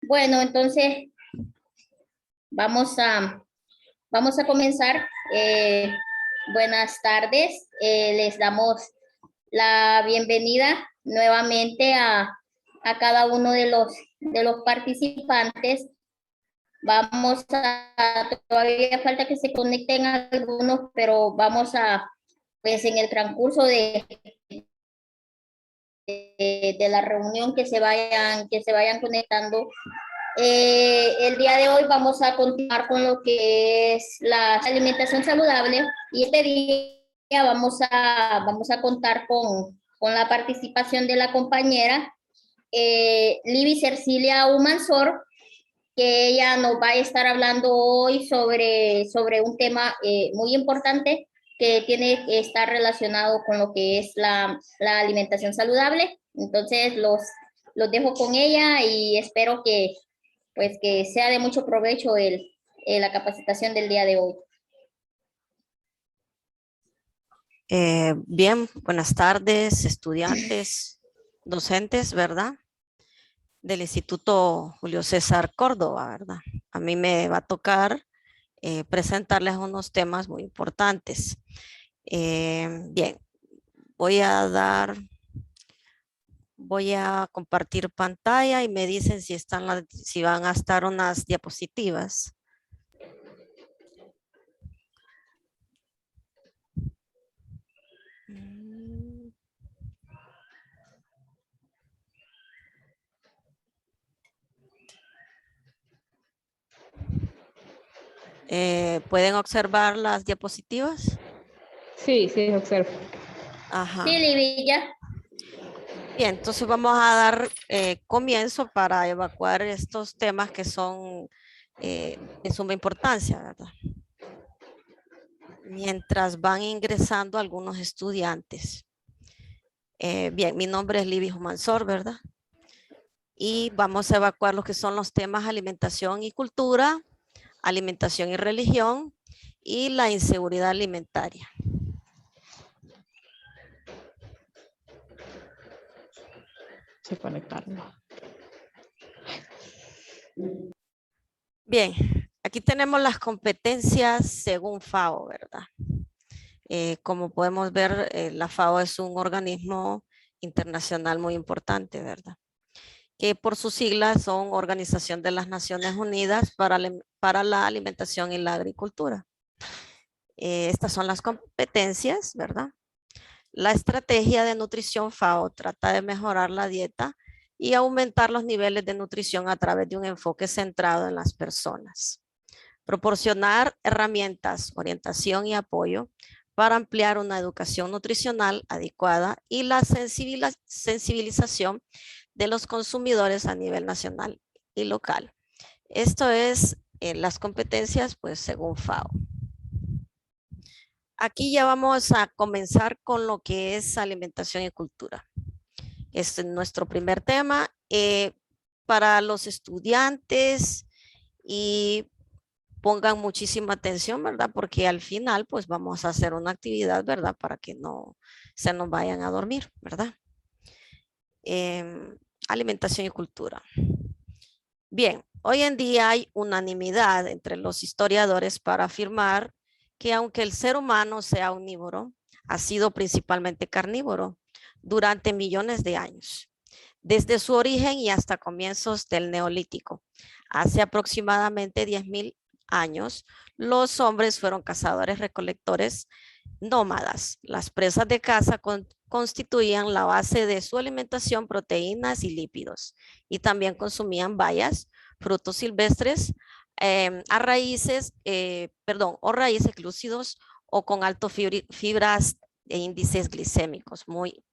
Bueno, entonces vamos a comenzar. Buenas tardes. Les damos la bienvenida nuevamente a cada uno de los participantes. Todavía falta que se conecten algunos, pero pues en el transcurso de la reunión que se vayan conectando. El día de hoy vamos a continuar con lo que es la alimentación saludable y este día vamos a contar con la participación de la compañera Libby Cercilia Humansor, que ella nos va a estar hablando hoy sobre un tema muy importante que tiene que estar relacionado con lo que es la alimentación saludable. Entonces los dejo con ella y espero que sea de mucho provecho la capacitación del día de hoy. Bien, buenas tardes, estudiantes, docentes, ¿verdad? Del Instituto Julio César Córdoba, ¿verdad? A mí me va a tocar presentarles unos temas muy importantes. Bien, voy a compartir pantalla y me dicen si van a estar unas diapositivas. ¿Pueden observar las diapositivas? Sí, sí, observo. Ajá. Sí, Livilla. Bien, entonces vamos a dar comienzo para evacuar estos temas que son de suma importancia, ¿verdad? Mientras van ingresando algunos estudiantes. Bien, mi nombre es Libby Humansor, ¿verdad? Y vamos a evacuar lo que son los temas alimentación y cultura, alimentación y religión y la inseguridad alimentaria. Se conectaron. Bien, aquí tenemos las competencias según FAO, ¿verdad? Como podemos ver, la FAO es un organismo internacional muy importante, ¿verdad? Que por sus siglas son Organización de las Naciones Unidas para la Alimentación y la Agricultura. Estas son las competencias, ¿verdad? La estrategia de nutrición FAO trata de mejorar la dieta y aumentar los niveles de nutrición a través de un enfoque centrado en las personas. Proporcionar herramientas, orientación y apoyo para ampliar una educación nutricional adecuada y la sensibilización de los consumidores a nivel nacional y local. Esto es las competencias, pues, según FAO. Aquí ya vamos a comenzar con lo que es alimentación y cultura. Este es nuestro primer tema. Para los estudiantes y pongan muchísima atención, ¿verdad? Porque al final, pues vamos a hacer una actividad, ¿verdad? Para que no se nos vayan a dormir, ¿verdad? Alimentación y cultura. Bien, hoy en día hay unanimidad entre los historiadores para afirmar que aunque el ser humano sea omnívoro, ha sido principalmente carnívoro durante millones de años, desde su origen y hasta comienzos del Neolítico. Hace aproximadamente 10.000 años, los hombres fueron cazadores-recolectores nómadas. Las presas de caza constituían la base de su alimentación, proteínas y lípidos, y también consumían bayas, frutos silvestres, o raíces glúcidos o con alto fibras e índices glicémicos muy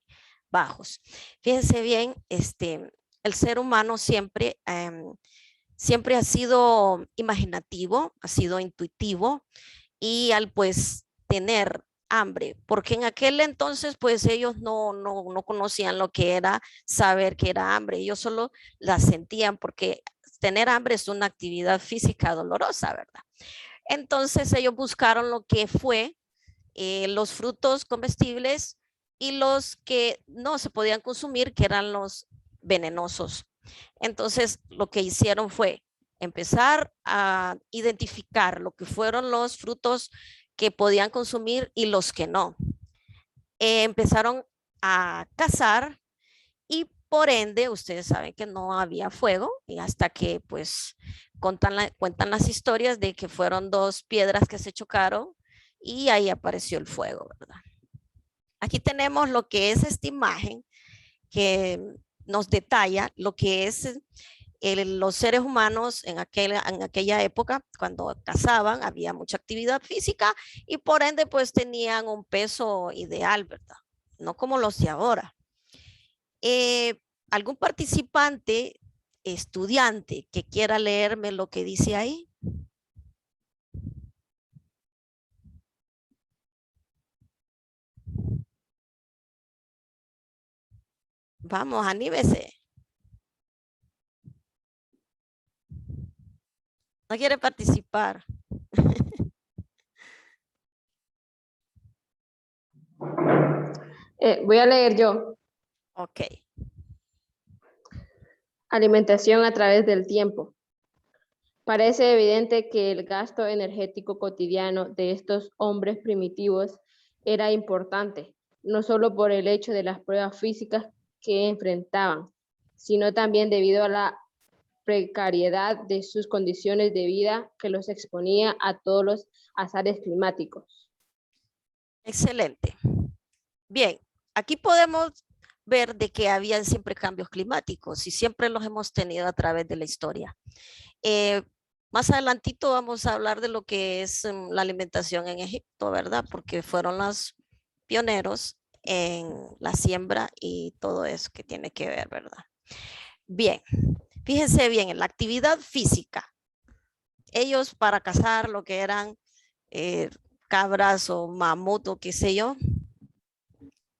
bajos. Fíjense bien, el ser humano siempre ha sido imaginativo, ha sido intuitivo, y al pues tener hambre, porque en aquel entonces pues ellos no conocían lo que era saber que era hambre, ellos solo la sentían porque tener hambre es una actividad física dolorosa, ¿verdad? Entonces ellos buscaron lo que fue los frutos comestibles y los que no se podían consumir, que eran los venenosos, Entonces, lo que hicieron fue empezar a identificar lo que fueron los frutos que podían consumir y los que no. Empezaron a cazar y por ende, ustedes saben que no había fuego y hasta que pues cuentan las historias de que fueron dos piedras que se chocaron y ahí apareció el fuego, ¿verdad? Aquí tenemos lo que es esta imagen que nos detalla lo que es los seres humanos en aquella época, cuando cazaban, había mucha actividad física y por ende pues tenían un peso ideal, ¿verdad? No como los de ahora. ¿Algún participante, estudiante, que quiera leerme lo que dice ahí? Vamos, anímese. No quiere participar. Voy a leer yo. Ok. Alimentación a través del tiempo. Parece evidente que el gasto energético cotidiano de estos hombres primitivos era importante, no solo por el hecho de las pruebas físicas que enfrentaban, sino también debido a la precariedad de sus condiciones de vida que los exponía a todos los azares climáticos. Excelente. Bien, aquí podemos ver de que habían siempre cambios climáticos y siempre los hemos tenido a través de la historia. Más adelantito vamos a hablar de lo que es la alimentación en Egipto, ¿verdad? Porque fueron los pioneros en la siembra y todo eso que tiene que ver, ¿verdad? Bien, fíjense bien, en la actividad física, ellos para cazar lo que eran cabras o mamut o qué sé yo,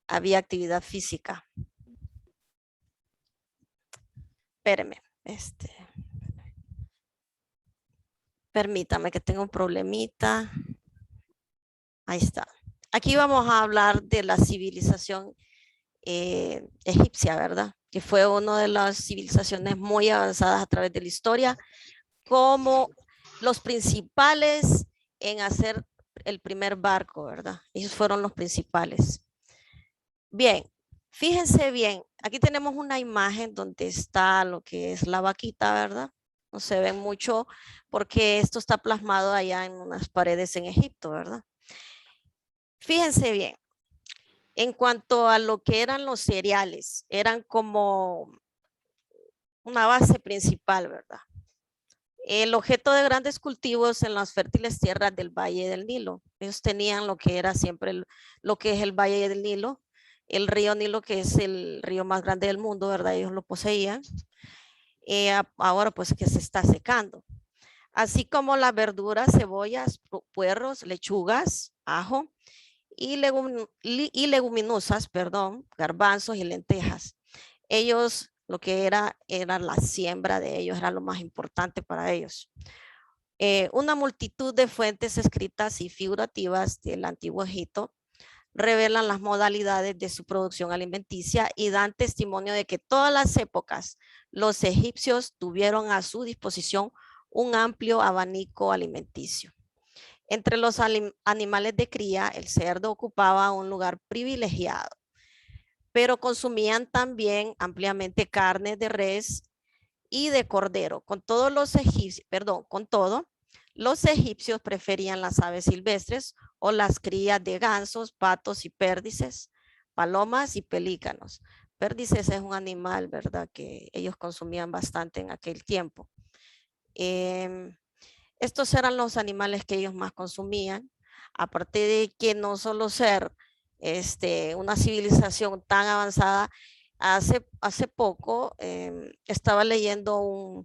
había actividad física. Espéreme, permítame que tengo un problemita. Ahí está. Aquí vamos a hablar de la civilización egipcia, ¿verdad? Que fue una de las civilizaciones muy avanzadas a través de la historia, como los principales en hacer el primer barco, ¿verdad? Ellos fueron los principales. Bien, fíjense bien, aquí tenemos una imagen donde está lo que es la vaquita, ¿verdad? No se ve mucho porque esto está plasmado allá en unas paredes en Egipto, ¿verdad? Fíjense bien, en cuanto a lo que eran los cereales, eran como una base principal, ¿verdad? El objeto de grandes cultivos en las fértiles tierras del Valle del Nilo. Ellos tenían lo que era siempre lo que es el Valle del Nilo, el río Nilo, que es el río más grande del mundo, ¿verdad? Ellos lo poseían. Ahora pues que se está secando. Así como las verduras, cebollas, puerros, lechugas, ajo y leguminosas, perdón, garbanzos y lentejas. Ellos, lo que era la siembra de ellos, era lo más importante para ellos. Una multitud de fuentes escritas y figurativas del Antiguo Egipto revelan las modalidades de su producción alimenticia y dan testimonio de que todas las épocas los egipcios tuvieron a su disposición un amplio abanico alimenticio. Entre los animales de cría, el cerdo ocupaba un lugar privilegiado, pero consumían también ampliamente carne de res y de cordero. Con todo, los egipcios preferían las aves silvestres o las crías de gansos, patos y pérdices, palomas y pelícanos. Pérdices es un animal, ¿verdad? Que ellos consumían bastante en aquel tiempo. Estos eran los animales que ellos más consumían, aparte de que no solo ser una civilización tan avanzada, hace poco estaba leyendo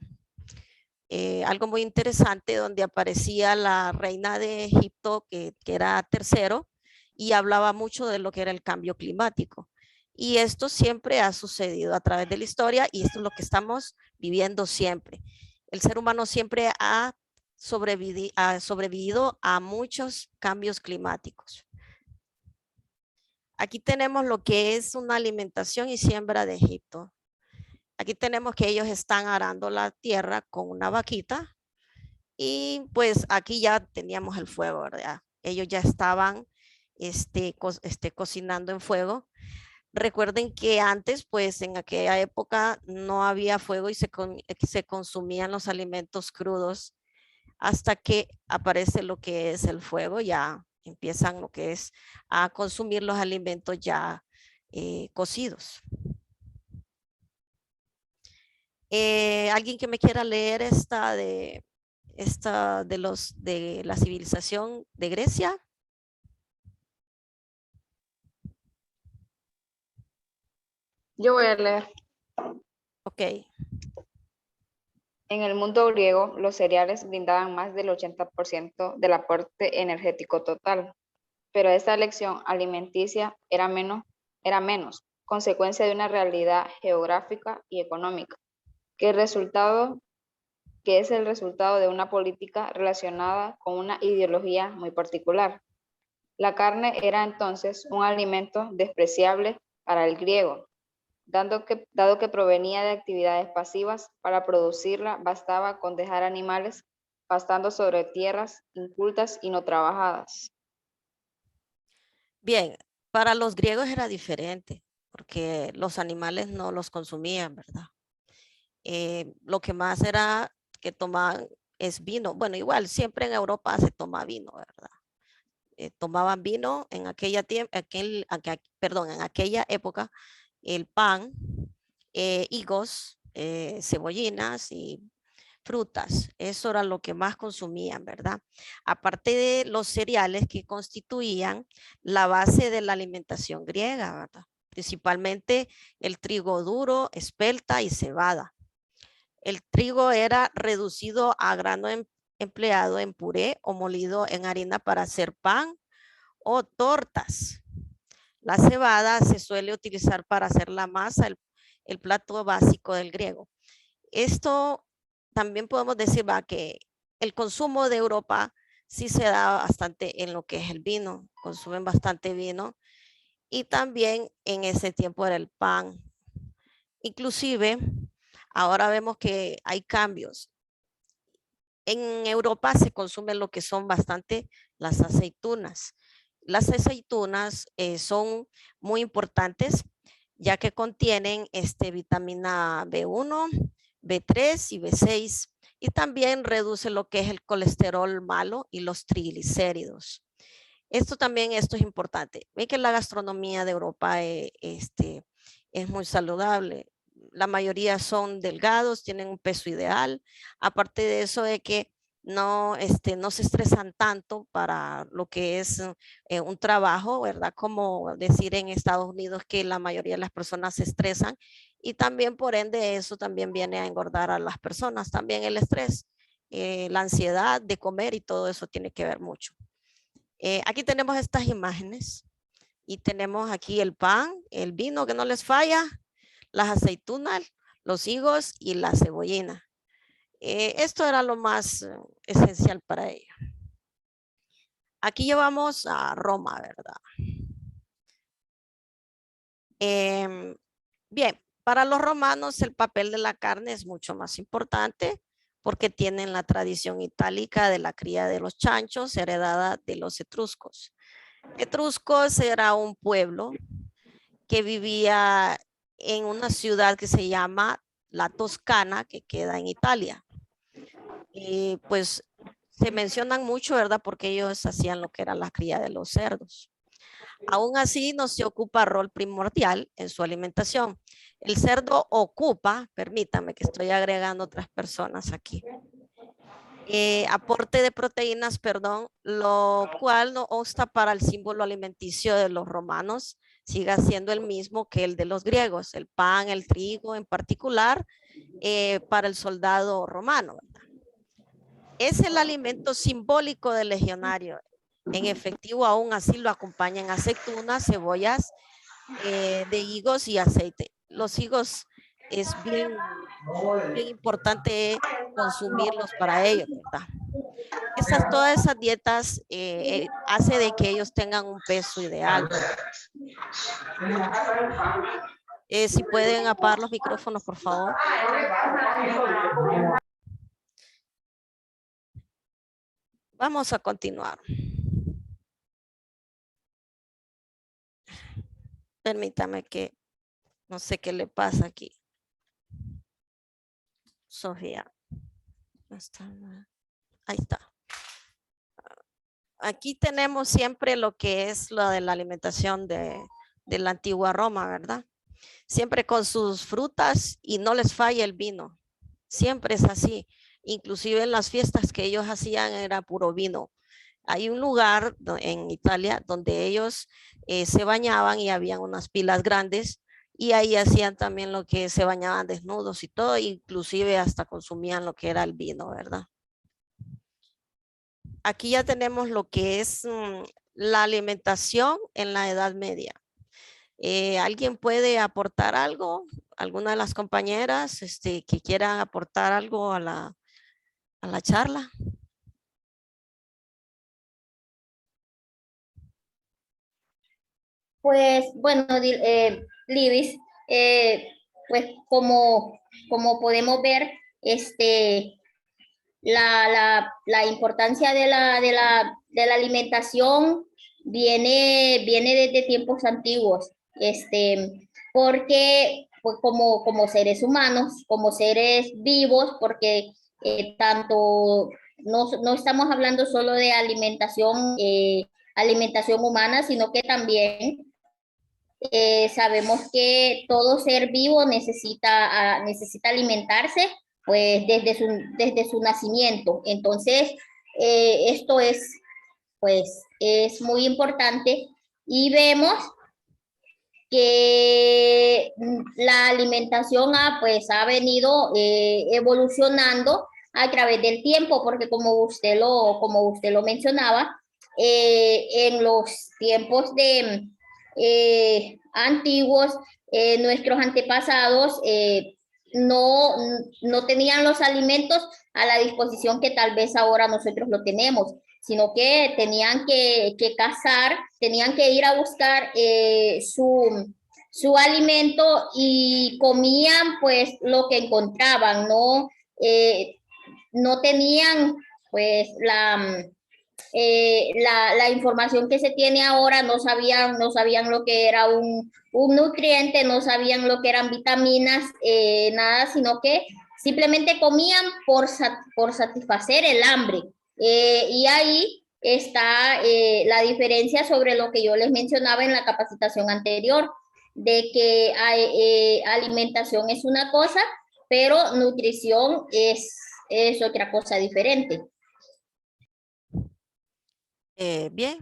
algo muy interesante donde aparecía la reina de Egipto, que era tercero, y hablaba mucho de lo que era el cambio climático. Y esto siempre ha sucedido a través de la historia y esto es lo que estamos viviendo siempre. El ser humano siempre ha sobrevivido a muchos cambios climáticos. Aquí tenemos lo que es una alimentación y siembra de Egipto. Aquí tenemos que ellos están arando la tierra con una vaquita y pues aquí ya teníamos el fuego, ¿verdad? Ellos ya estaban cocinando en fuego. Recuerden que antes, pues en aquella época no había fuego y se consumían los alimentos crudos hasta que aparece lo que es el fuego, ya empiezan lo que es a consumir los alimentos ya cocidos. ¿Alguien que me quiera leer esta de la civilización de Grecia? Yo voy a leer. Ok. En el mundo griego, los cereales brindaban más del 80% del aporte energético total, pero esta elección alimenticia era menos consecuencia de una realidad geográfica y económica, que es el resultado de una política relacionada con una ideología muy particular. La carne era entonces un alimento despreciable para el griego. Dado que provenía de actividades pasivas, para producirla bastaba con dejar animales pastando sobre tierras incultas y no trabajadas. Bien, para los griegos era diferente, porque los animales no los consumían, ¿verdad? Lo que más era que tomaban es vino. Bueno, igual, siempre en Europa se toma vino, ¿verdad? Tomaban vino en en aquella época, el pan, higos, cebollinas y frutas. Eso era lo que más consumían, ¿verdad? Aparte de los cereales que constituían la base de la alimentación griega, ¿verdad? Principalmente el trigo duro, espelta y cebada. El trigo era reducido a grano empleado en puré o molido en harina para hacer pan o tortas. La cebada se suele utilizar para hacer la masa, el plato básico del griego. Esto también podemos decir que el consumo de Europa sí se da bastante en lo que es el vino, consumen bastante vino y también en ese tiempo era el pan. Inclusive ahora vemos que hay cambios. En Europa se consumen lo que son bastante las aceitunas. Las aceitunas son muy importantes ya que contienen vitamina B1, B3 y B6 y también reduce lo que es el colesterol malo y los triglicéridos. Esto es importante. Ve que la gastronomía de Europa es muy saludable. La mayoría son delgados, tienen un peso ideal. Aparte de eso de que no se estresan tanto para lo que es un trabajo, ¿verdad? Como decir en Estados Unidos que la mayoría de las personas se estresan y también por ende eso también viene a engordar a las personas. También el estrés, la ansiedad de comer y todo eso tiene que ver mucho. Aquí tenemos estas imágenes y tenemos aquí el pan, el vino que no les falla, las aceitunas, los higos y la cebollina. Esto era lo más esencial para ellos. Aquí llevamos a Roma, ¿verdad? Bien, para los romanos el papel de la carne es mucho más importante porque tienen la tradición itálica de la cría de los chanchos heredada de los etruscos. Etruscos era un pueblo que vivía en una ciudad que se llama la Toscana, que queda en Italia. Y pues se mencionan mucho, ¿verdad? Porque ellos hacían lo que era la cría de los cerdos. Aún así, no se ocupa rol primordial en su alimentación. El cerdo ocupa, permítame que estoy agregando otras personas aquí, aporte de proteínas, perdón, lo cual no obsta para el símbolo alimenticio de los romanos siga siendo el mismo que el de los griegos, el pan, el trigo en particular, para el soldado romano. Es el alimento simbólico del legionario. En efectivo, aún así lo acompañan aceitunas, cebollas, de higos y aceite. Los higos es bien importante consumirlos para ellos, ¿verdad? Todas esas dietas hace de que ellos tengan un peso ideal. Si pueden apagar los micrófonos, por favor. Vamos a continuar. Permítame que no sé qué le pasa aquí. Sofía. Ahí está. Aquí tenemos siempre lo que es lo de la alimentación de la antigua Roma, ¿verdad? Siempre con sus frutas y no les falla el vino. Siempre es así. Inclusive en las fiestas que ellos hacían era puro vino. Hay un lugar en Italia donde ellos se bañaban y habían unas pilas grandes y ahí hacían también lo que se bañaban desnudos y todo, inclusive hasta consumían lo que era el vino, ¿verdad? Aquí ya tenemos lo que es la alimentación en la Edad Media. ¿Alguien puede aportar algo? ¿Alguna de las compañeras que quieran aportar algo a la charla? Pues bueno, Libis, pues como podemos ver, la importancia de la alimentación viene desde tiempos antiguos, porque pues como seres humanos, como seres vivos, porque tanto no estamos hablando solo de alimentación humana, sino que también sabemos que todo ser vivo necesita alimentarse pues desde su nacimiento. Entonces, esto es muy importante y vemos que la alimentación ha venido evolucionando a través del tiempo, porque como usted lo mencionaba, en los tiempos antiguos, nuestros antepasados no tenían los alimentos a la disposición que tal vez ahora nosotros lo tenemos, sino que tenían que cazar, tenían que ir a buscar su alimento y comían pues lo que encontraban, no tenían pues la información que se tiene ahora, no sabían lo que era un nutriente, no sabían lo que eran vitaminas, nada, sino que simplemente comían por satisfacer el hambre. Y ahí está la diferencia sobre lo que yo les mencionaba en la capacitación anterior, de que alimentación es una cosa, pero nutrición es otra cosa diferente. Bien,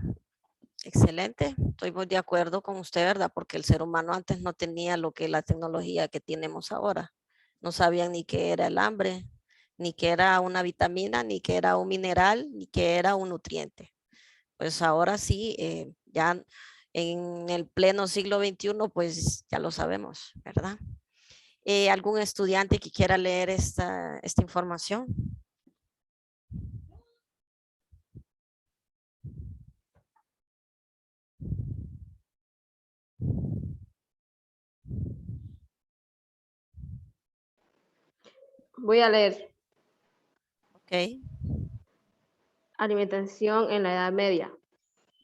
excelente. Estoy muy de acuerdo con usted, ¿verdad? Porque el ser humano antes no tenía lo que es la tecnología que tenemos ahora. No sabían ni qué era el hambre, ni qué era una vitamina, ni qué era un mineral, ni qué era un nutriente. Pues ahora sí, ya en el pleno siglo XXI, pues ya lo sabemos, ¿verdad? ¿Algún estudiante que quiera leer esta información? Voy a leer. Ok. Alimentación en la Edad Media.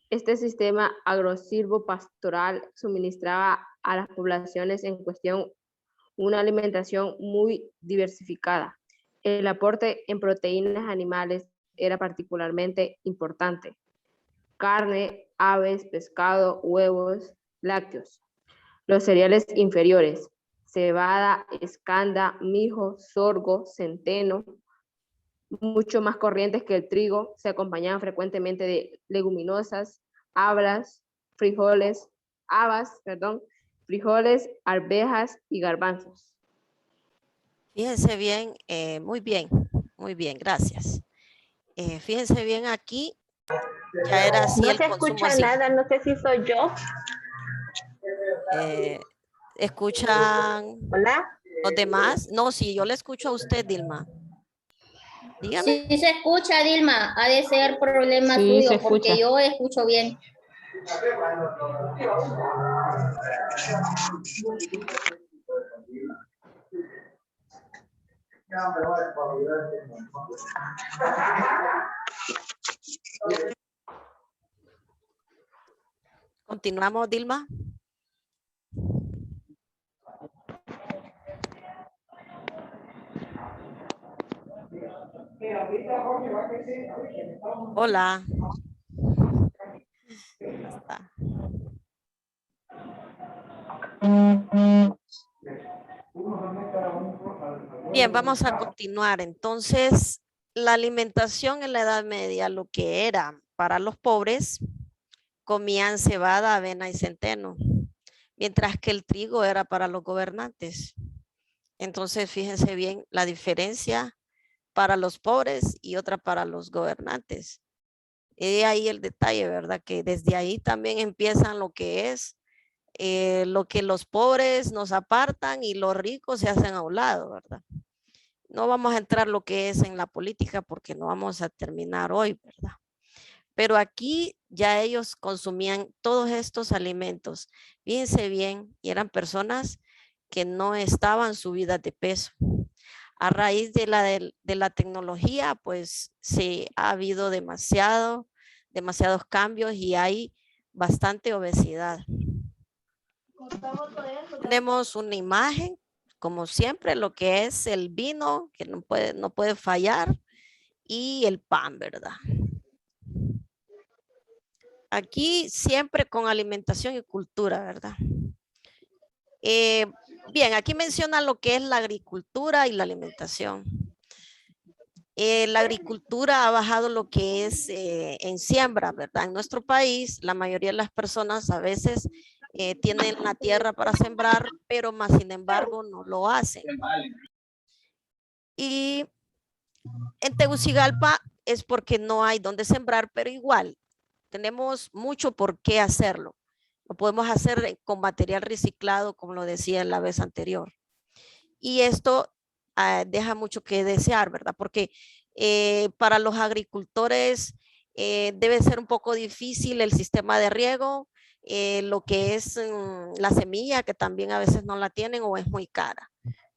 Este sistema agrosilvopastoral suministraba a las poblaciones en cuestión una alimentación muy diversificada. El aporte en proteínas animales era particularmente importante. Carne, aves, pescado, huevos, lácteos. Los cereales inferiores, cebada, escanda, mijo, sorgo, centeno, mucho más corrientes que el trigo, se acompañaban frecuentemente de leguminosas, habas, frijoles, arvejas y garbanzos. Fíjense bien, muy bien, gracias. Fíjense bien aquí, ya era así No el se consumo escucha así. nada, no sé si soy yo. ¿Escuchan Hola. los demás? No, sí, yo le escucho a usted, Dilma. Dígame. Sí se escucha, Dilma, ha de ser problema Sí, suyo se porque escucha. yo escucho bien. Continuamos, Dilma. Hola. Ya está. Bien, vamos a continuar. Entonces, la alimentación en la Edad Media, lo que era para los pobres, comían cebada, avena y centeno, mientras que el trigo era para los gobernantes. Entonces, fíjense bien la diferencia para los pobres y otra para los gobernantes. Y ahí el detalle, ¿verdad? Que desde ahí también empiezan lo que es lo que los pobres nos apartan y los ricos se hacen a un lado, ¿verdad? No vamos a entrar lo que es en la política porque no vamos a terminar hoy, ¿verdad? Pero aquí ya ellos consumían todos estos alimentos. Fíjense bien, y eran personas que no estaban subidas de peso. A raíz de la tecnología, pues sí ha habido demasiados cambios y hay bastante obesidad. Tenemos una imagen, como siempre, lo que es el vino, que no puede fallar, y el pan, ¿verdad? Aquí siempre con alimentación y cultura, ¿verdad? Bien, aquí menciona lo que es la agricultura y la alimentación. La agricultura ha bajado lo que es en siembra, ¿verdad? En nuestro país, la mayoría de las personas a veces tienen la tierra para sembrar, pero más sin embargo no lo hacen. Y en Tegucigalpa es porque no hay donde sembrar, pero igual tenemos mucho por qué hacerlo. Lo podemos hacer con material reciclado, como lo decía la vez anterior. Y esto deja mucho que desear, ¿verdad? Porque para los agricultores debe ser un poco difícil el sistema de riego, lo que es la semilla, que también a veces no la tienen o es muy cara.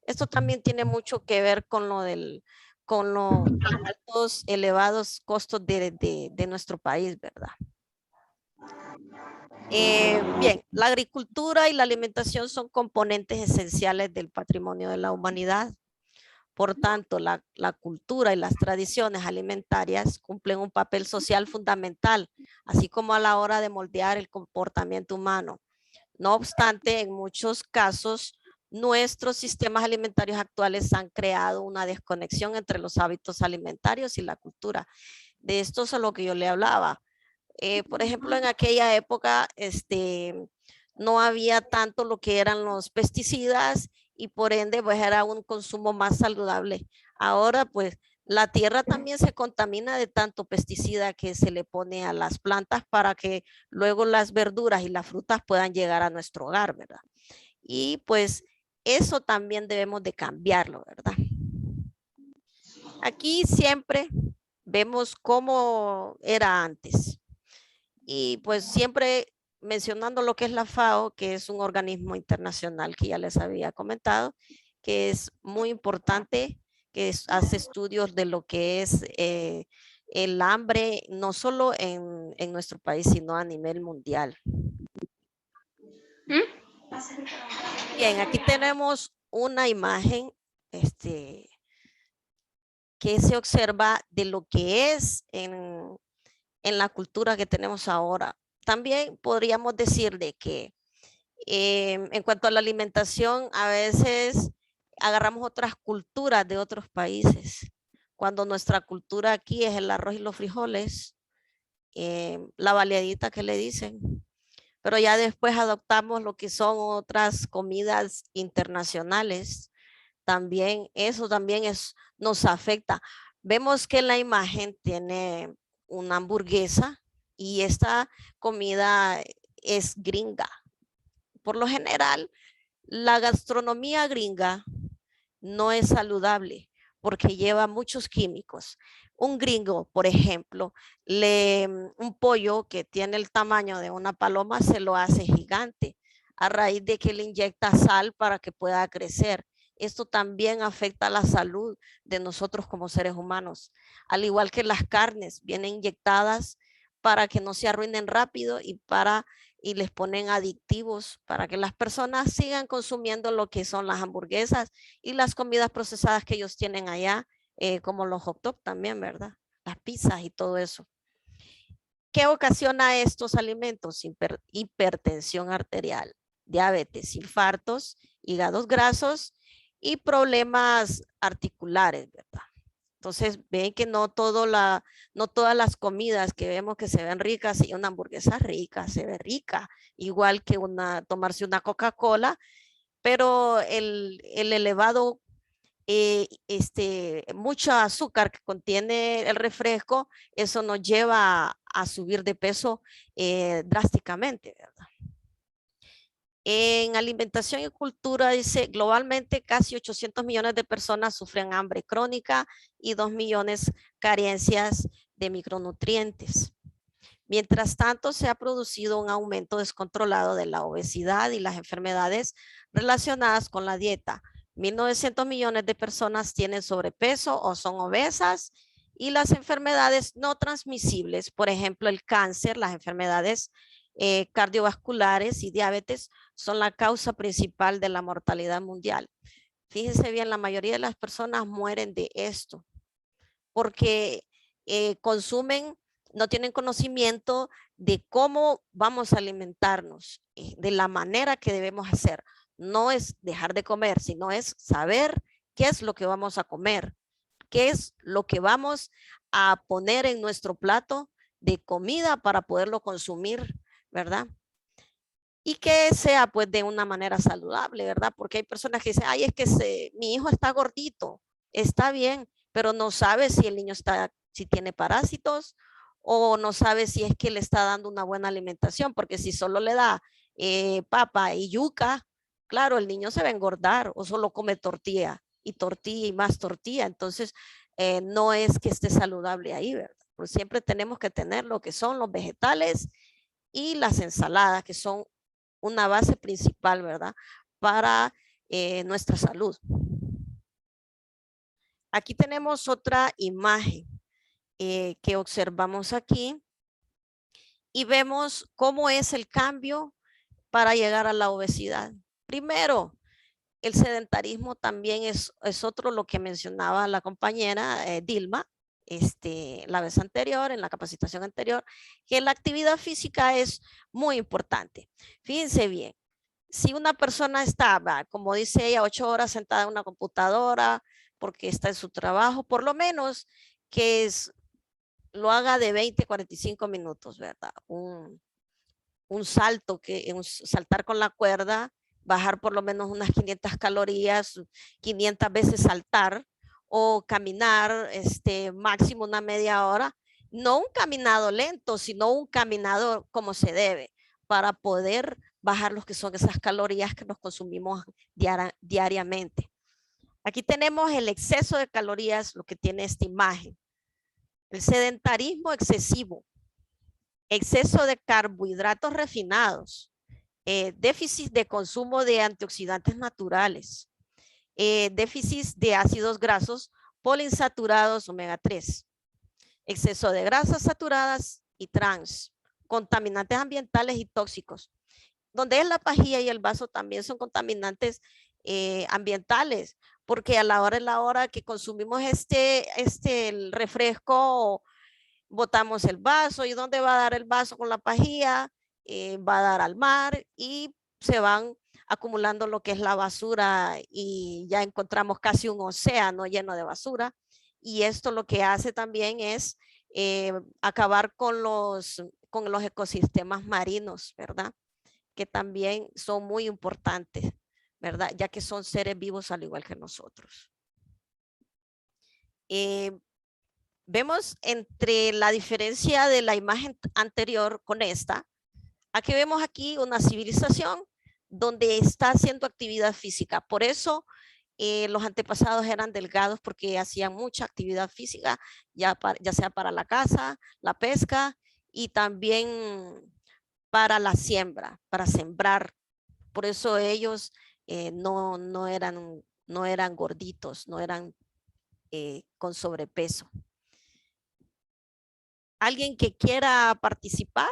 Esto también tiene mucho que ver con con los altos, elevados costos de nuestro país, ¿verdad? Bien, la agricultura y la alimentación son componentes esenciales del patrimonio de la humanidad. Por tanto, la cultura y las tradiciones alimentarias cumplen un papel social fundamental, así como a la hora de moldear el comportamiento humano. No obstante, en muchos casos, nuestros sistemas alimentarios actuales han creado una desconexión entre los hábitos alimentarios y la cultura. De esto es a lo que yo le hablaba. Por ejemplo, en aquella época, no había tanto lo que eran los pesticidas y por ende, pues era un consumo más saludable. Ahora, pues, la tierra también se contamina de tanto pesticida que se le pone a las plantas para que luego las verduras y las frutas puedan llegar a nuestro hogar, ¿verdad? Y pues eso también debemos de cambiarlo, ¿verdad? Aquí siempre vemos cómo era antes. Y pues siempre mencionando lo que es la FAO, que es un organismo internacional que ya les había comentado, que es muy importante, que hace estudios de lo que es el hambre, no solo en nuestro país, sino a nivel mundial. Bien, aquí tenemos una imagen que se observa de lo que es en la cultura que tenemos ahora. También podríamos decir de que en cuanto a la alimentación, a veces agarramos otras culturas de otros países. Cuando nuestra cultura aquí es el arroz y los frijoles, la baleadita que le dicen, pero ya después adoptamos lo que son otras comidas internacionales. También eso también nos afecta. Vemos que la imagen tiene una hamburguesa y esta comida es gringa. Por lo general, la gastronomía gringa no es saludable porque lleva muchos químicos. Un gringo, por ejemplo, un pollo que tiene el tamaño de una paloma se lo hace gigante. a raíz de que le inyecta sal para que pueda crecer. Esto también afecta la salud de nosotros como seres humanos. Al igual que las carnes, vienen inyectadas para que no se arruinen rápido y les ponen aditivos para que las personas sigan consumiendo lo que son las hamburguesas y las comidas procesadas que ellos tienen allá, como los hot dogs también, ¿verdad? Las pizzas y todo eso. ¿Qué ocasiona estos alimentos? Hipertensión arterial, diabetes, infartos, hígados grasos y problemas articulares, ¿verdad? Entonces ven que no todas las comidas que vemos que se ven ricas, y una hamburguesa rica, se ve rica, igual que tomarse una Coca-Cola, pero el elevado, mucho azúcar que contiene el refresco, eso nos lleva a subir de peso drásticamente, ¿verdad? En alimentación y cultura dice, globalmente casi 800 millones de personas sufren hambre crónica y 2 millones carencias de micronutrientes. Mientras tanto, se ha producido un aumento descontrolado de la obesidad y las enfermedades relacionadas con la dieta. 1.900 millones de personas tienen sobrepeso o son obesas, y las enfermedades no transmisibles, por ejemplo, el cáncer, las enfermedades cardiovasculares y diabetes, son la causa principal de la mortalidad mundial. Fíjense bien, la mayoría de las personas mueren de esto porque consumen, no tienen conocimiento de cómo vamos a alimentarnos, de la manera que debemos hacer. No es dejar de comer, sino es saber qué es lo que vamos a comer, qué es lo que vamos a poner en nuestro plato de comida para poderlo consumir, ¿verdad? Y que sea pues de una manera saludable, ¿verdad? Porque hay personas que dicen, ay, es que mi hijo está gordito, está bien, pero no sabe si el niño si tiene parásitos, o no sabe si es que le está dando una buena alimentación, porque si solo le da papa y yuca, claro, el niño se va a engordar, o solo come tortilla y más tortilla. Entonces, no es que esté saludable ahí, ¿verdad? Pues siempre tenemos que tener lo que son los vegetales y las ensaladas, que son una base principal, ¿verdad? Para nuestra salud. Aquí tenemos otra imagen que observamos aquí y vemos cómo es el cambio para llegar a la obesidad. Primero, el sedentarismo también es otro, lo que mencionaba la compañera Dilma, la vez anterior, en la capacitación anterior, que la actividad física es muy importante. Fíjense bien, si una persona estaba, como dice ella, 8 horas sentada en una computadora porque está en su trabajo, por lo menos que lo haga de 20 a 45 minutos, ¿verdad? Un saltar con la cuerda, bajar por lo menos unas 500 calorías, 500 veces saltar, o caminar máximo una media hora, no un caminado lento, sino un caminado como se debe, para poder bajar los que son esas calorías que nos consumimos diariamente. Aquí tenemos el exceso de calorías, lo que tiene esta imagen. El sedentarismo excesivo, exceso de carbohidratos refinados, déficit de consumo de antioxidantes naturales, déficit de ácidos grasos poliinsaturados omega 3, exceso de grasas saturadas y trans, contaminantes ambientales y tóxicos. Donde es la pajilla y el vaso también son contaminantes ambientales, porque a la hora que consumimos el refresco, botamos el vaso. ¿Y dónde va a dar el vaso con la pajilla? Va a dar al mar y se van acumulando lo que es la basura, y ya encontramos casi un océano lleno de basura. Y esto lo que hace también es acabar con los ecosistemas marinos, ¿verdad? Que también son muy importantes, ¿verdad? Ya que son seres vivos al igual que nosotros. Vemos entre la diferencia de la imagen anterior con esta, aquí vemos aquí una civilización donde está haciendo actividad física. Por eso los antepasados eran delgados, porque hacían mucha actividad física, ya sea para la caza, la pesca y también para la siembra, para sembrar, por eso ellos no eran gorditos, no eran con sobrepeso. ¿Alguien que quiera participar?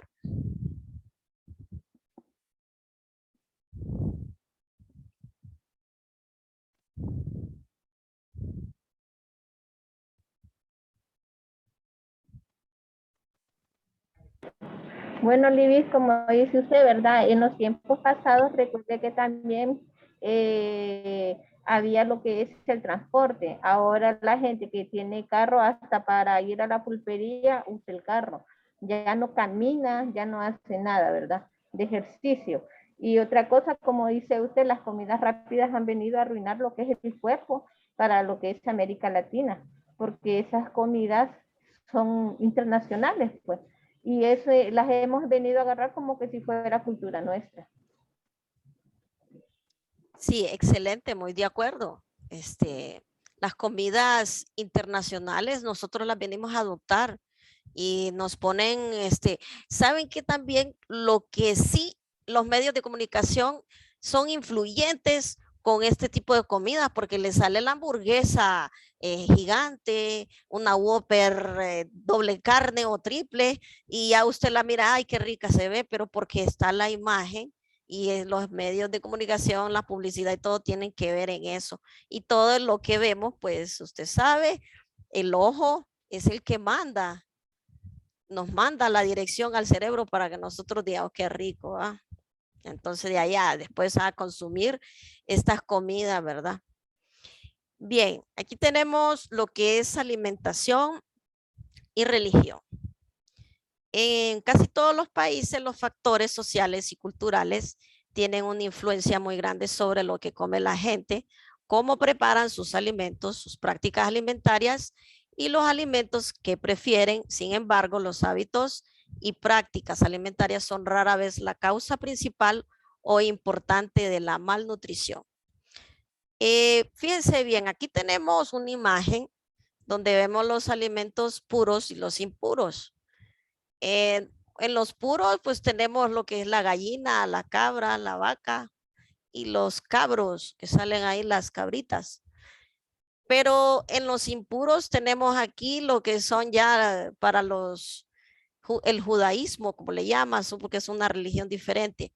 Bueno, Libis, como dice usted, ¿verdad? En los tiempos pasados, recuerde que también había lo que es el transporte. Ahora la gente que tiene carro hasta para ir a la pulpería usa el carro. Ya no camina, ya no hace nada, ¿verdad? De ejercicio. Y otra cosa, como dice usted, las comidas rápidas han venido a arruinar lo que es el cuerpo para lo que es América Latina, porque esas comidas son internacionales, pues. Y eso las hemos venido a agarrar como que si fuera cultura nuestra. Sí, excelente, muy de acuerdo. Las comidas internacionales nosotros las venimos a adoptar y nos ponen, saben que también lo que sí los medios de comunicación son influyentes con este tipo de comida porque le sale la hamburguesa gigante, una Whopper doble carne o triple y ya usted la mira, ay, qué rica se ve, pero porque está la imagen y en los medios de comunicación, la publicidad y todo tienen que ver en eso. Y todo lo que vemos, pues usted sabe, el ojo es el que manda, nos manda la dirección al cerebro para que nosotros digamos qué rico, ¿ah? Entonces de allá después a consumir estas comidas, ¿verdad? Bien, aquí tenemos lo que es alimentación y religión. En casi todos los países los factores sociales y culturales tienen una influencia muy grande sobre lo que come la gente, cómo preparan sus alimentos, sus prácticas alimentarias y los alimentos que prefieren. Sin embargo, los hábitos y prácticas alimentarias son rara vez la causa principal o importante de la malnutrición. Fíjense bien, aquí tenemos una imagen donde vemos los alimentos puros y los impuros. En los puros, pues tenemos lo que es la gallina, la cabra, la vaca y los cabros que salen ahí, las cabritas. Pero en los impuros tenemos aquí lo que son ya para el judaísmo, como le llaman, porque es una religión diferente.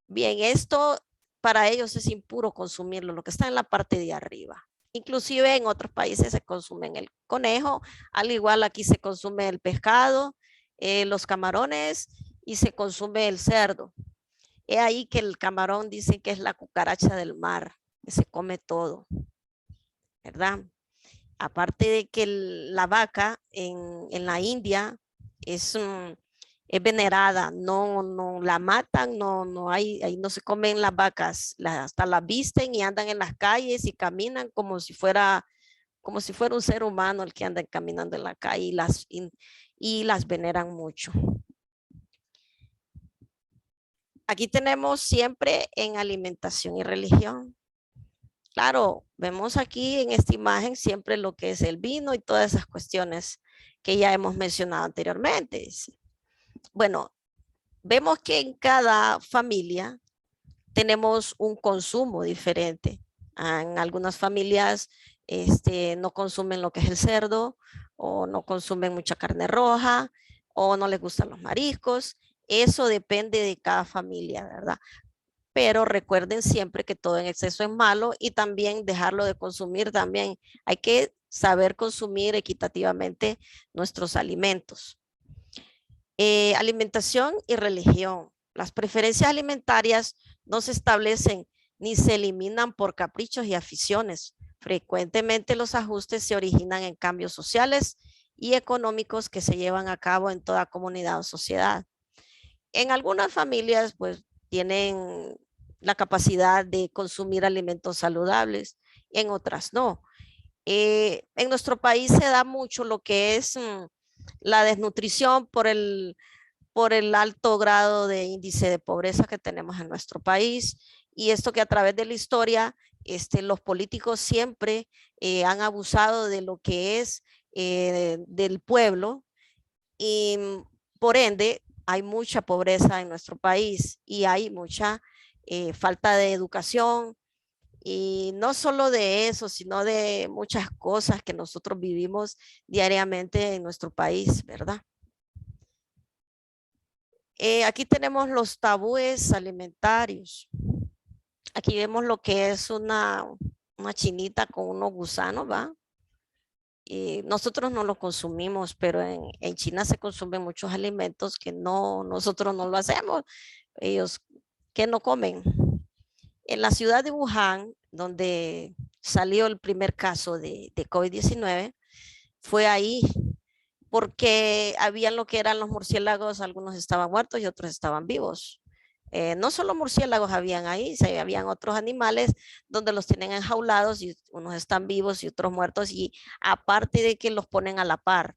Bien, esto para ellos es impuro consumirlo, lo que está en la parte de arriba. Inclusive en otros países se consumen el conejo, al igual aquí se consume el pescado, los camarones y se consume el cerdo. Es ahí que el camarón dicen que es la cucaracha del mar, que se come todo, ¿verdad? Aparte de que la vaca en la India es venerada, no la matan, ahí no se comen las vacas, hasta las visten y andan en las calles y caminan como si fuera un ser humano el que anda caminando en la calle y las veneran mucho. Aquí tenemos siempre en alimentación y religión. Claro, vemos aquí en esta imagen siempre lo que es el vino y todas esas cuestiones que ya hemos mencionado anteriormente. Bueno, vemos que en cada familia tenemos un consumo diferente. En algunas familias no consumen lo que es el cerdo o no consumen mucha carne roja o no les gustan los mariscos. Eso depende de cada familia, ¿verdad? Pero recuerden siempre que todo en exceso es malo y también dejarlo de consumir también. Hay que saber consumir equitativamente nuestros alimentos. Alimentación y religión. Las preferencias alimentarias no se establecen ni se eliminan por caprichos y aficiones. Frecuentemente los ajustes se originan en cambios sociales y económicos que se llevan a cabo en toda comunidad o sociedad. En algunas familias, pues, tienen la capacidad de consumir alimentos saludables, en otras no. En nuestro país se da mucho lo que es la desnutrición por el alto grado de índice de pobreza que tenemos en nuestro país y esto que a través de la historia los políticos siempre han abusado de lo que es del pueblo y por ende hay mucha pobreza en nuestro país y hay mucha falta de educación, y no solo de eso, sino de muchas cosas que nosotros vivimos diariamente en nuestro país, ¿verdad? Aquí tenemos los tabúes alimentarios. Aquí vemos lo que es una chinita con unos gusanos, ¿va? Y nosotros no lo consumimos, pero en China se consumen muchos alimentos que nosotros no lo hacemos. Ellos que no comen. En la ciudad de Wuhan, donde salió el primer caso de COVID-19, fue ahí porque habían lo que eran los murciélagos, algunos estaban muertos y otros estaban vivos. No solo murciélagos habían ahí, habían otros animales donde los tienen enjaulados y unos están vivos y otros muertos, y aparte de que los ponen a la par.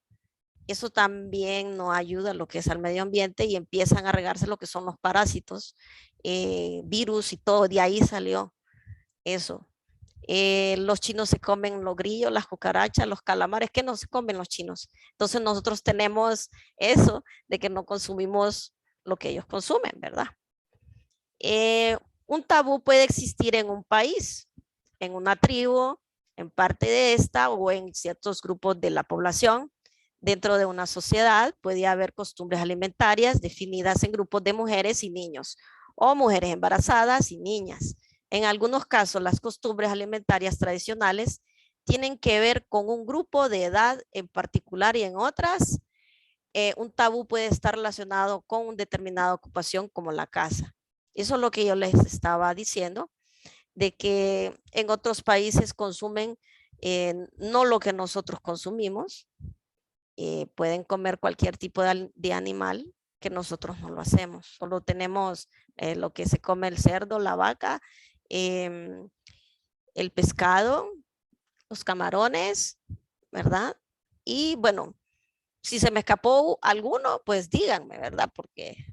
Eso también no ayuda a lo que es al medio ambiente y empiezan a regarse lo que son los parásitos, virus y todo, de ahí salió eso. Los chinos se comen los grillos, las cucarachas, los calamares, que no se comen los chinos. Entonces nosotros tenemos eso de que no consumimos lo que ellos consumen, ¿verdad? Un tabú puede existir en un país, en una tribu, en parte de esta o en ciertos grupos de la población. Dentro de una sociedad puede haber costumbres alimentarias definidas en grupos de mujeres y niños, o mujeres embarazadas y niñas. En algunos casos, las costumbres alimentarias tradicionales tienen que ver con un grupo de edad en particular, y en otras, un tabú puede estar relacionado con una determinada ocupación como la casa. Eso es lo que yo les estaba diciendo, de que en otros países consumen no lo que nosotros consumimos. Pueden comer cualquier tipo de animal que nosotros no lo hacemos. Solo tenemos lo que se come el cerdo, la vaca, el pescado, los camarones, ¿verdad? Y bueno, si se me escapó alguno, pues díganme, ¿verdad? Porque...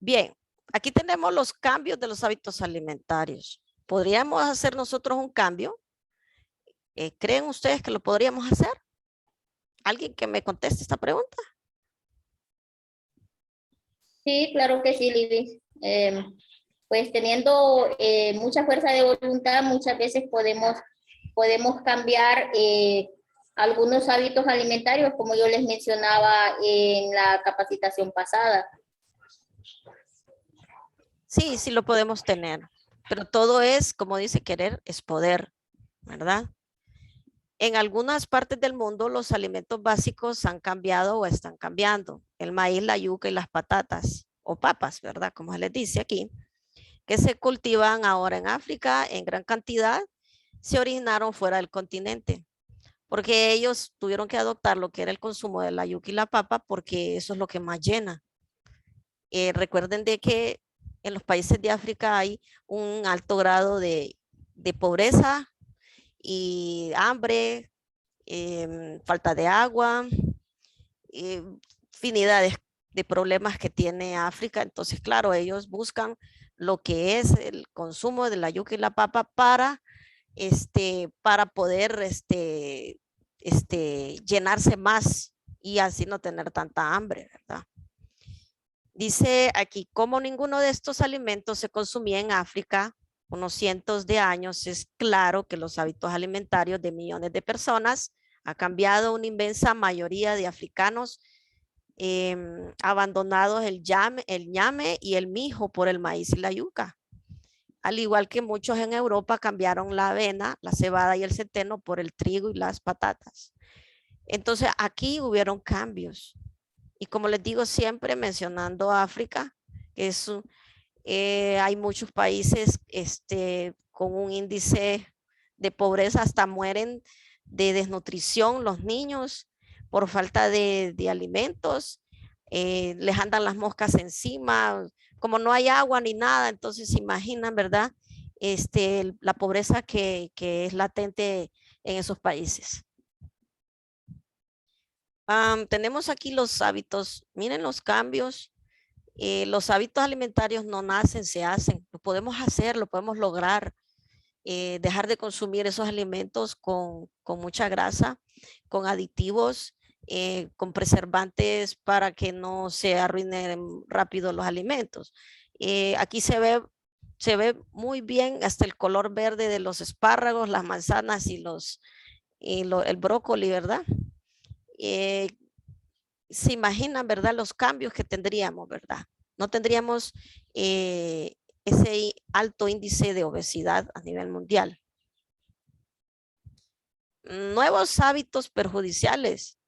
Bien, aquí tenemos los cambios de los hábitos alimentarios. ¿Podríamos hacer nosotros un cambio? ¿Creen ustedes que lo podríamos hacer? ¿Alguien que me conteste esta pregunta? Sí, claro que sí, Libby. Pues teniendo mucha fuerza de voluntad, muchas veces podemos cambiar algunos hábitos alimentarios, como yo les mencionaba en la capacitación pasada. Sí, sí lo podemos tener, pero todo es, como dice, querer es poder, ¿verdad? En algunas partes del mundo los alimentos básicos han cambiado o están cambiando. El maíz, la yuca y las patatas o papas, ¿verdad? Como se les dice aquí, que se cultivan ahora en África en gran cantidad, se originaron fuera del continente, porque ellos tuvieron que adoptar lo que era el consumo de la yuca y la papa, porque eso es lo que más llena. Recuerden de que en los países de África hay un alto grado de pobreza y hambre, falta de agua, infinidad de problemas que tiene África. Entonces, claro, ellos buscan lo que es el consumo de la yuca y la papa para poder llenarse más y así no tener tanta hambre, ¿verdad? Dice aquí, como ninguno de estos alimentos se consumía en África unos cientos de años, es claro que los hábitos alimentarios de millones de personas ha cambiado. Una inmensa mayoría de africanos abandonados el ñame y el mijo por el maíz y la yuca. Al igual que muchos en Europa cambiaron la avena, la cebada y el centeno por el trigo y las patatas. Entonces aquí hubieron cambios. Y como les digo siempre, mencionando África, hay muchos países con un índice de pobreza, hasta mueren de desnutrición los niños por falta de alimentos, les andan las moscas encima, como no hay agua ni nada, entonces se imaginan, ¿verdad? La pobreza que es latente en esos países. Tenemos aquí los hábitos, miren los cambios. Los hábitos alimentarios no nacen, se hacen. Lo podemos hacer, lo podemos lograr. Dejar de consumir esos alimentos con mucha grasa, con aditivos, con preservantes para que no se arruinen rápido los alimentos. Aquí se ve muy bien hasta el color verde de los espárragos, las manzanas y el brócoli, ¿verdad? Se imaginan, ¿verdad? Los cambios que tendríamos, ¿verdad? No tendríamos ese alto índice de obesidad a nivel mundial. Nuevos hábitos perjudiciales.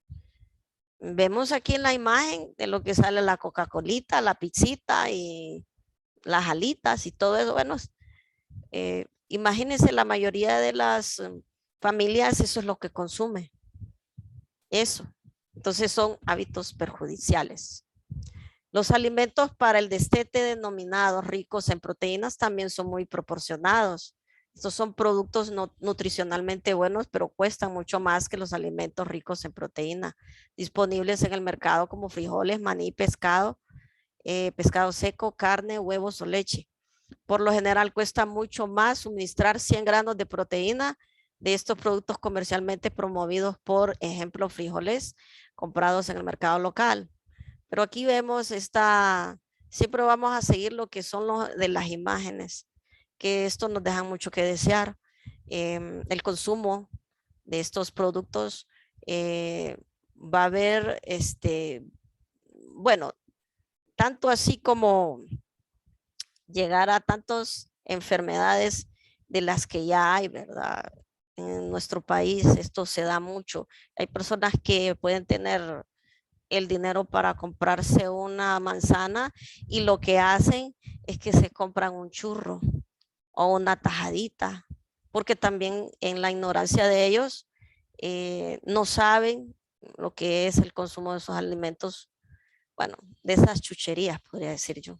Vemos aquí en la imagen de lo que sale la Coca-Colita, la pizzita y las alitas y todo eso. Bueno, imagínense, la mayoría de las familias eso es lo que consume. Eso. Entonces son hábitos perjudiciales. Los alimentos para el destete denominados ricos en proteínas también son muy proporcionados. Estos son productos nutricionalmente buenos, pero cuestan mucho más que los alimentos ricos en proteína, disponibles en el mercado como frijoles, maní, pescado, pescado seco, carne, huevos o leche. Por lo general cuesta mucho más suministrar 100 gramos de proteína de estos productos comercialmente promovidos, por ejemplo, frijoles comprados en el mercado local. Pero aquí vemos siempre vamos a seguir lo que son de las imágenes, que esto nos deja mucho que desear. El consumo de estos productos va a haber, bueno, tanto así como llegar a tantas enfermedades de las que ya hay, ¿verdad? En nuestro país esto se da mucho. Hay personas que pueden tener el dinero para comprarse una manzana y lo que hacen es que se compran un churro o una tajadita, porque también en la ignorancia de ellos no saben lo que es el consumo de esos alimentos, bueno, de esas chucherías, podría decir yo.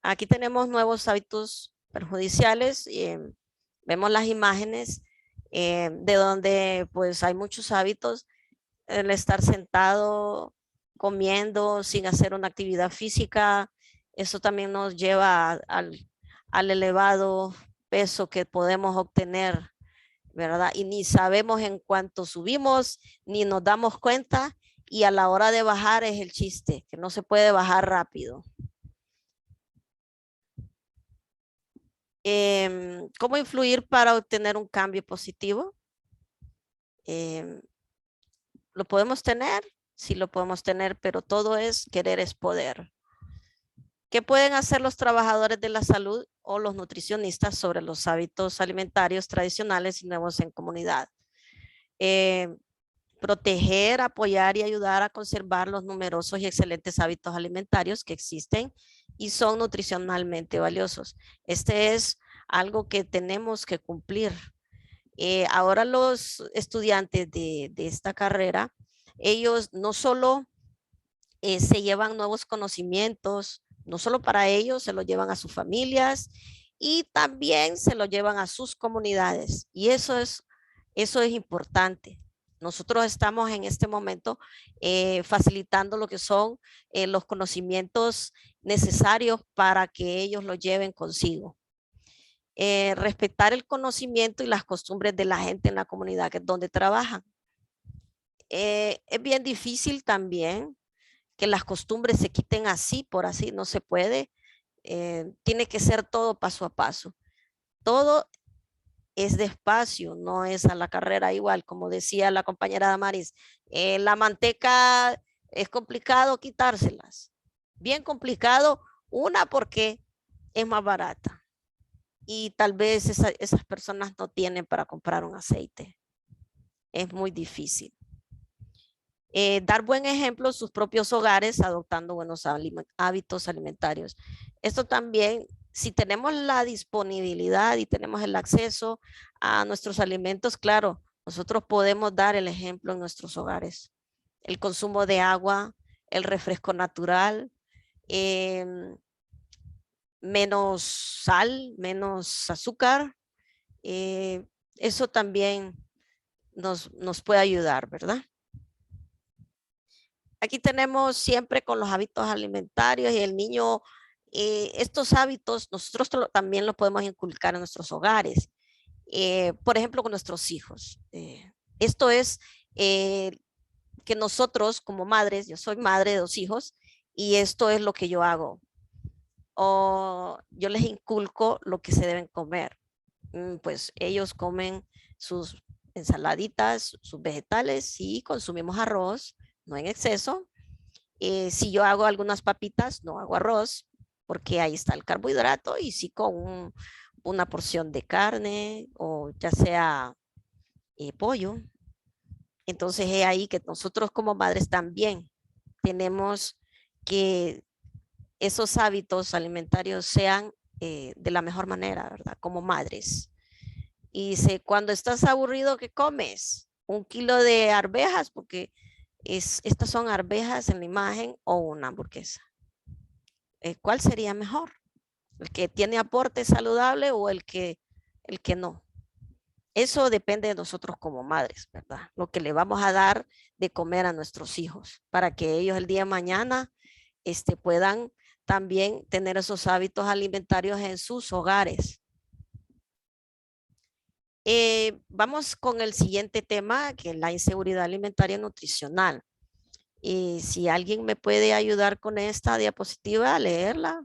Aquí tenemos nuevos hábitos perjudiciales. Vemos las imágenes de donde pues hay muchos hábitos. El estar sentado, comiendo sin hacer una actividad física, eso también nos lleva al elevado peso que podemos obtener, ¿verdad? Y ni sabemos en cuánto subimos, ni nos damos cuenta, y a la hora de bajar es el chiste, que no se puede bajar rápido. ¿Cómo influir para obtener un cambio positivo? ¿Lo podemos tener? Sí, lo podemos tener, pero todo querer es poder. ¿Qué pueden hacer los trabajadores de la salud o los nutricionistas sobre los hábitos alimentarios tradicionales y nuevos en comunidad? Proteger, apoyar y ayudar a conservar los numerosos y excelentes hábitos alimentarios que existen y son nutricionalmente valiosos. Este es algo que tenemos que cumplir. Ahora los estudiantes de esta carrera, ellos no solo se llevan nuevos conocimientos, no solo para ellos, se los llevan a sus familias y también se lo llevan a sus comunidades. Y eso es importante. Nosotros estamos en este momento facilitando lo que son los conocimientos necesarios para que ellos lo lleven consigo. Respetar el conocimiento y las costumbres de la gente en la comunidad donde trabajan. Es bien difícil también que las costumbres se quiten así, por así, no se puede. Tiene que ser todo paso a paso. Todo es despacio, no es a la carrera igual, como decía la compañera Damaris. La manteca es complicado quitárselas. Bien complicado, una porque es más barata. Y tal vez esas personas no tienen para comprar un aceite. Es muy difícil. Dar buen ejemplo en sus propios hogares, adoptando buenos hábitos alimentarios. Esto también, si tenemos la disponibilidad y tenemos el acceso a nuestros alimentos, claro, nosotros podemos dar el ejemplo en nuestros hogares. El consumo de agua, el refresco natural, menos sal, menos azúcar, eso también nos puede ayudar, ¿verdad? Aquí tenemos siempre con los hábitos alimentarios y el niño, estos hábitos nosotros también los podemos inculcar en nuestros hogares, por ejemplo con nuestros hijos. Esto es que nosotros como madres, yo soy madre de 2 hijos y esto es lo que yo hago. O yo les inculco lo que se deben comer. Pues ellos comen sus ensaladitas, sus vegetales y consumimos arroz, no en exceso. Si yo hago algunas papitas, no hago arroz, porque ahí está el carbohidrato y sí con una porción de carne o ya sea pollo. Entonces es ahí que nosotros como madres también tenemos que esos hábitos alimentarios sean de la mejor manera, ¿verdad? Como madres. Y dice, cuando estás aburrido, ¿qué comes? 1 kilo de arvejas, porque estas son arvejas en la imagen, o una hamburguesa. ¿Cuál sería mejor? ¿El que tiene aporte saludable o el que no? Eso depende de nosotros como madres, ¿verdad? Lo que le vamos a dar de comer a nuestros hijos para que ellos el día de mañana puedan también tener esos hábitos alimentarios en sus hogares. Vamos con el siguiente tema, que es la inseguridad alimentaria y nutricional. Y si alguien me puede ayudar con esta diapositiva a leerla.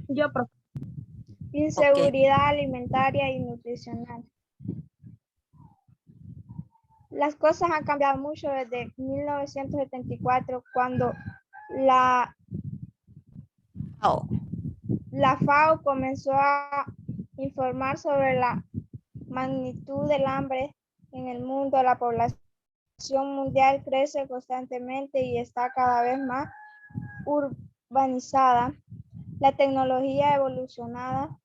Yo, profe. Okay. Inseguridad alimentaria y nutricional. Las cosas han cambiado mucho desde 1974, cuando la FAO comenzó a informar sobre la magnitud del hambre en el mundo. La población mundial crece constantemente y está cada vez más urbanizada. La tecnología evolucionada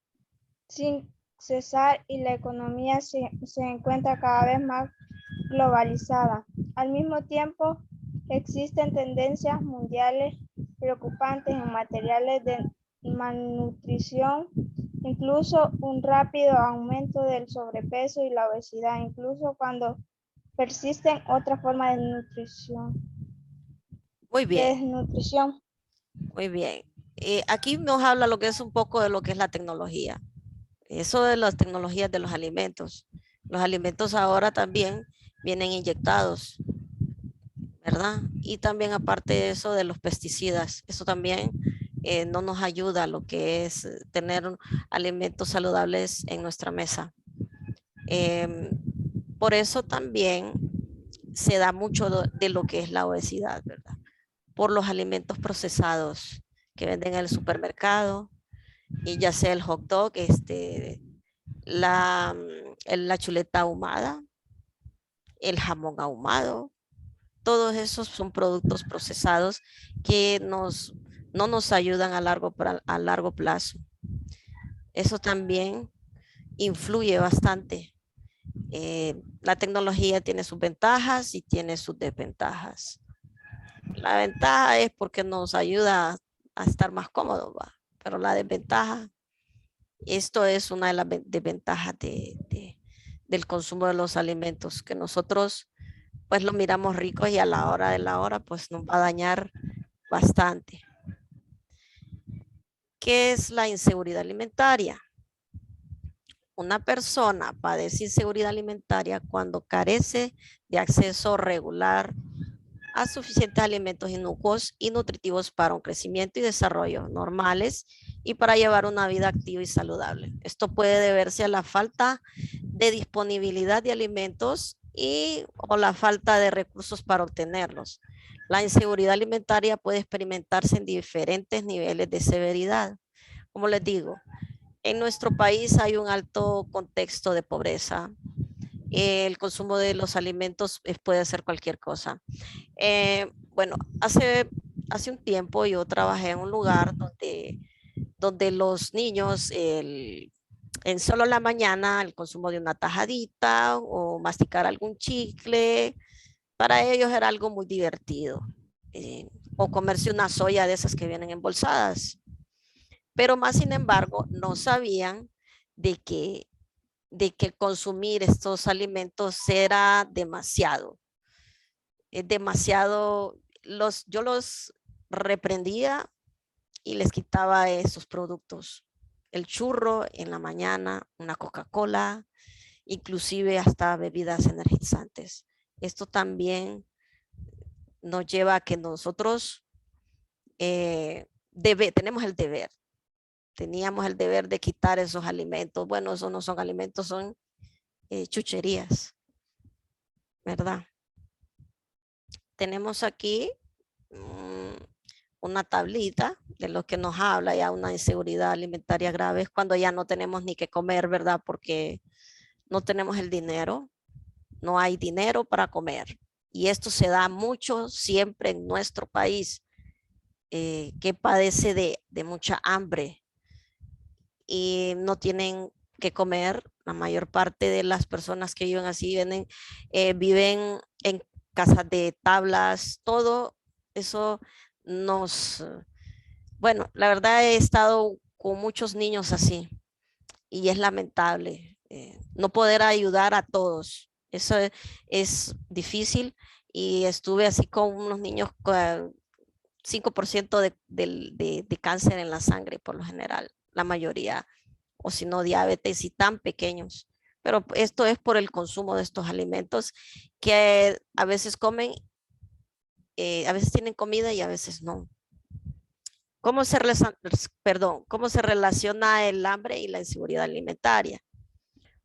sin cesar y la economía se encuentra cada vez más globalizada. Al mismo tiempo, existen tendencias mundiales preocupantes en materiales de malnutrición, incluso un rápido aumento del sobrepeso y la obesidad, incluso cuando persisten otras formas de nutrición. Muy bien. De desnutrición. Muy bien. Aquí nos habla lo que es un poco de lo que es la tecnología. Eso de las tecnologías de los alimentos. Los alimentos ahora también vienen inyectados, ¿verdad? Y también aparte de eso de los pesticidas, eso también no nos ayuda a lo que es tener alimentos saludables en nuestra mesa. Por eso también se da mucho de lo que es la obesidad, ¿verdad? Por los alimentos procesados que venden en el supermercado, y ya sea el hot dog, la chuleta ahumada, el jamón ahumado, todos esos son productos procesados que no nos ayudan a largo plazo. Eso también influye bastante. La tecnología tiene sus ventajas y tiene sus desventajas. La ventaja es porque nos ayuda a estar más cómodos, ¿va? Pero la desventaja, esto es una de las desventajas del consumo de los alimentos, que nosotros pues lo miramos ricos y a la hora de la hora pues nos va a dañar bastante. ¿Qué es la inseguridad alimentaria? Una persona padece inseguridad alimentaria cuando carece de acceso regular a suficientes alimentos inocuos y nutritivos para un crecimiento y desarrollo normales y para llevar una vida activa y saludable. Esto puede deberse a la falta de disponibilidad de alimentos o la falta de recursos para obtenerlos. La inseguridad alimentaria puede experimentarse en diferentes niveles de severidad. Como les digo, en nuestro país hay un alto contexto de pobreza. El consumo de los alimentos puede ser cualquier cosa. Bueno, hace un tiempo yo trabajé en un lugar donde los niños en solo la mañana el consumo de una tajadita o masticar algún chicle, para ellos era algo muy divertido. O comerse una soya de esas que vienen embolsadas. Pero más sin embargo no sabían de que consumir estos alimentos era demasiado. Es demasiado. Yo los reprendía y les quitaba esos productos. el churro en la mañana, una Coca-Cola, inclusive hasta bebidas energizantes. Esto también nos lleva a que nosotros teníamos el deber de quitar esos alimentos. Bueno, esos no son alimentos, son chucherías, ¿verdad? Tenemos aquí una tablita de lo que nos habla ya una inseguridad alimentaria grave, es cuando ya no tenemos ni que comer, ¿verdad? Porque no tenemos el dinero, no hay dinero para comer. Y esto se da mucho siempre en nuestro país, que padece de mucha hambre y no tienen que comer. La mayor parte de las personas que viven así viven en casas de tablas, todo eso nos... Bueno, la verdad he estado con muchos niños así y es lamentable no poder ayudar a todos. Eso es difícil y estuve así con unos niños con 5% de cáncer en la sangre por lo general, la mayoría, o si no diabetes y tan pequeños. Pero esto es por el consumo de estos alimentos que a veces comen, a veces tienen comida y a veces no. ¿Cómo se relaciona el hambre y la inseguridad alimentaria?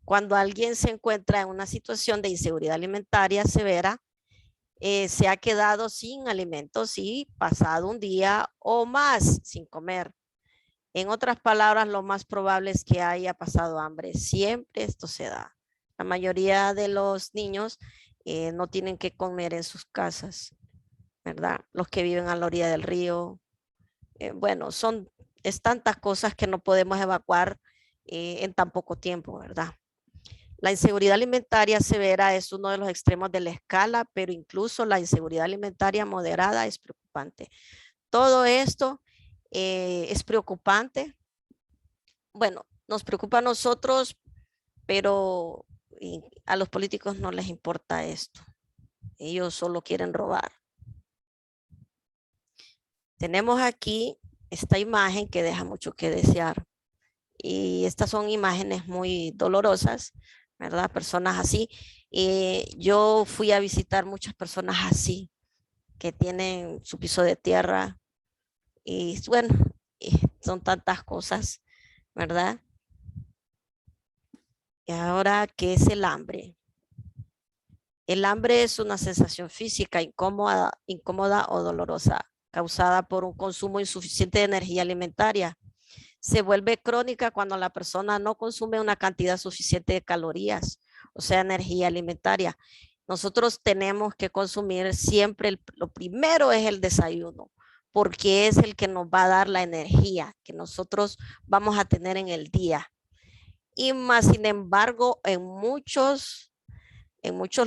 Cuando alguien se encuentra en una situación de inseguridad alimentaria severa, se ha quedado sin alimentos y pasado un día o más sin comer. En otras palabras, lo más probable es que haya pasado hambre. Siempre esto se da. La mayoría de los niños no tienen que comer en sus casas, ¿verdad? Los que viven a la orilla del río. Bueno, es tantas cosas que no podemos evacuar en tan poco tiempo, ¿verdad? La inseguridad alimentaria severa es uno de los extremos de la escala, pero incluso la inseguridad alimentaria moderada es preocupante. Todo esto es preocupante. Bueno, nos preocupa a nosotros, pero a los políticos no les importa esto. Ellos solo quieren robar. Tenemos aquí esta imagen que deja mucho que desear. Y estas son imágenes muy dolorosas, ¿verdad? Personas así. Yo fui a visitar muchas personas así, que tienen su piso de tierra. Y bueno, son tantas cosas, ¿verdad? Y ahora, ¿qué es el hambre? El hambre es una sensación física incómoda o dolorosa, causada por un consumo insuficiente de energía alimentaria. Se vuelve crónica cuando la persona no consume una cantidad suficiente de calorías, o sea, energía alimentaria. Nosotros tenemos que consumir siempre, lo primero es el desayuno, porque es el que nos va a dar la energía que nosotros vamos a tener en el día. Y más, sin embargo, en muchos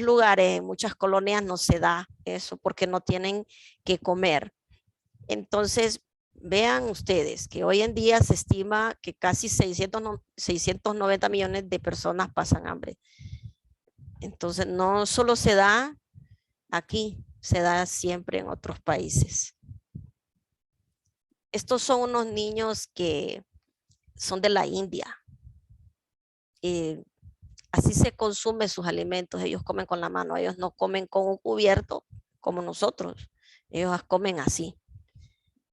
lugares, en muchas colonias no se da eso porque no tienen que comer. Entonces, vean ustedes que hoy en día se estima que casi 690 millones de personas pasan hambre. Entonces, no solo se da aquí, se da siempre en otros países. Estos son unos niños que son de la India. Así se consumen sus alimentos. Ellos comen con la mano, ellos no comen con un cubierto como nosotros. Ellos comen así.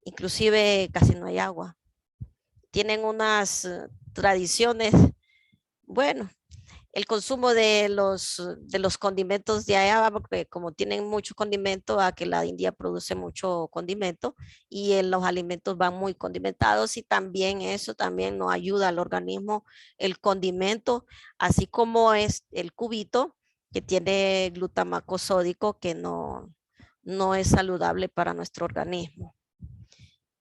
Inclusive casi no hay agua. Tienen unas tradiciones. Bueno, el consumo de los condimentos de allá, porque como tienen mucho condimento, a que la India produce mucho condimento y los alimentos van muy condimentados y también eso también nos ayuda al organismo, el condimento, así como es el cubito que tiene glutamato sódico que no es saludable para nuestro organismo.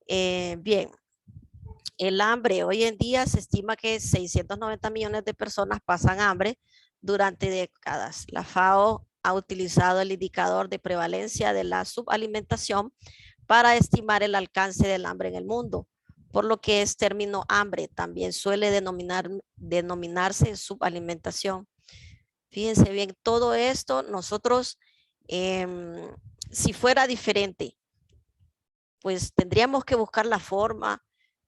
Bien. El hambre, hoy en día se estima que 690 millones de personas pasan hambre durante décadas. La FAO ha utilizado el indicador de prevalencia de la subalimentación para estimar el alcance del hambre en el mundo, por lo que es término hambre también suele denominarse subalimentación. Fíjense bien, todo esto nosotros, si fuera diferente, pues tendríamos que buscar la forma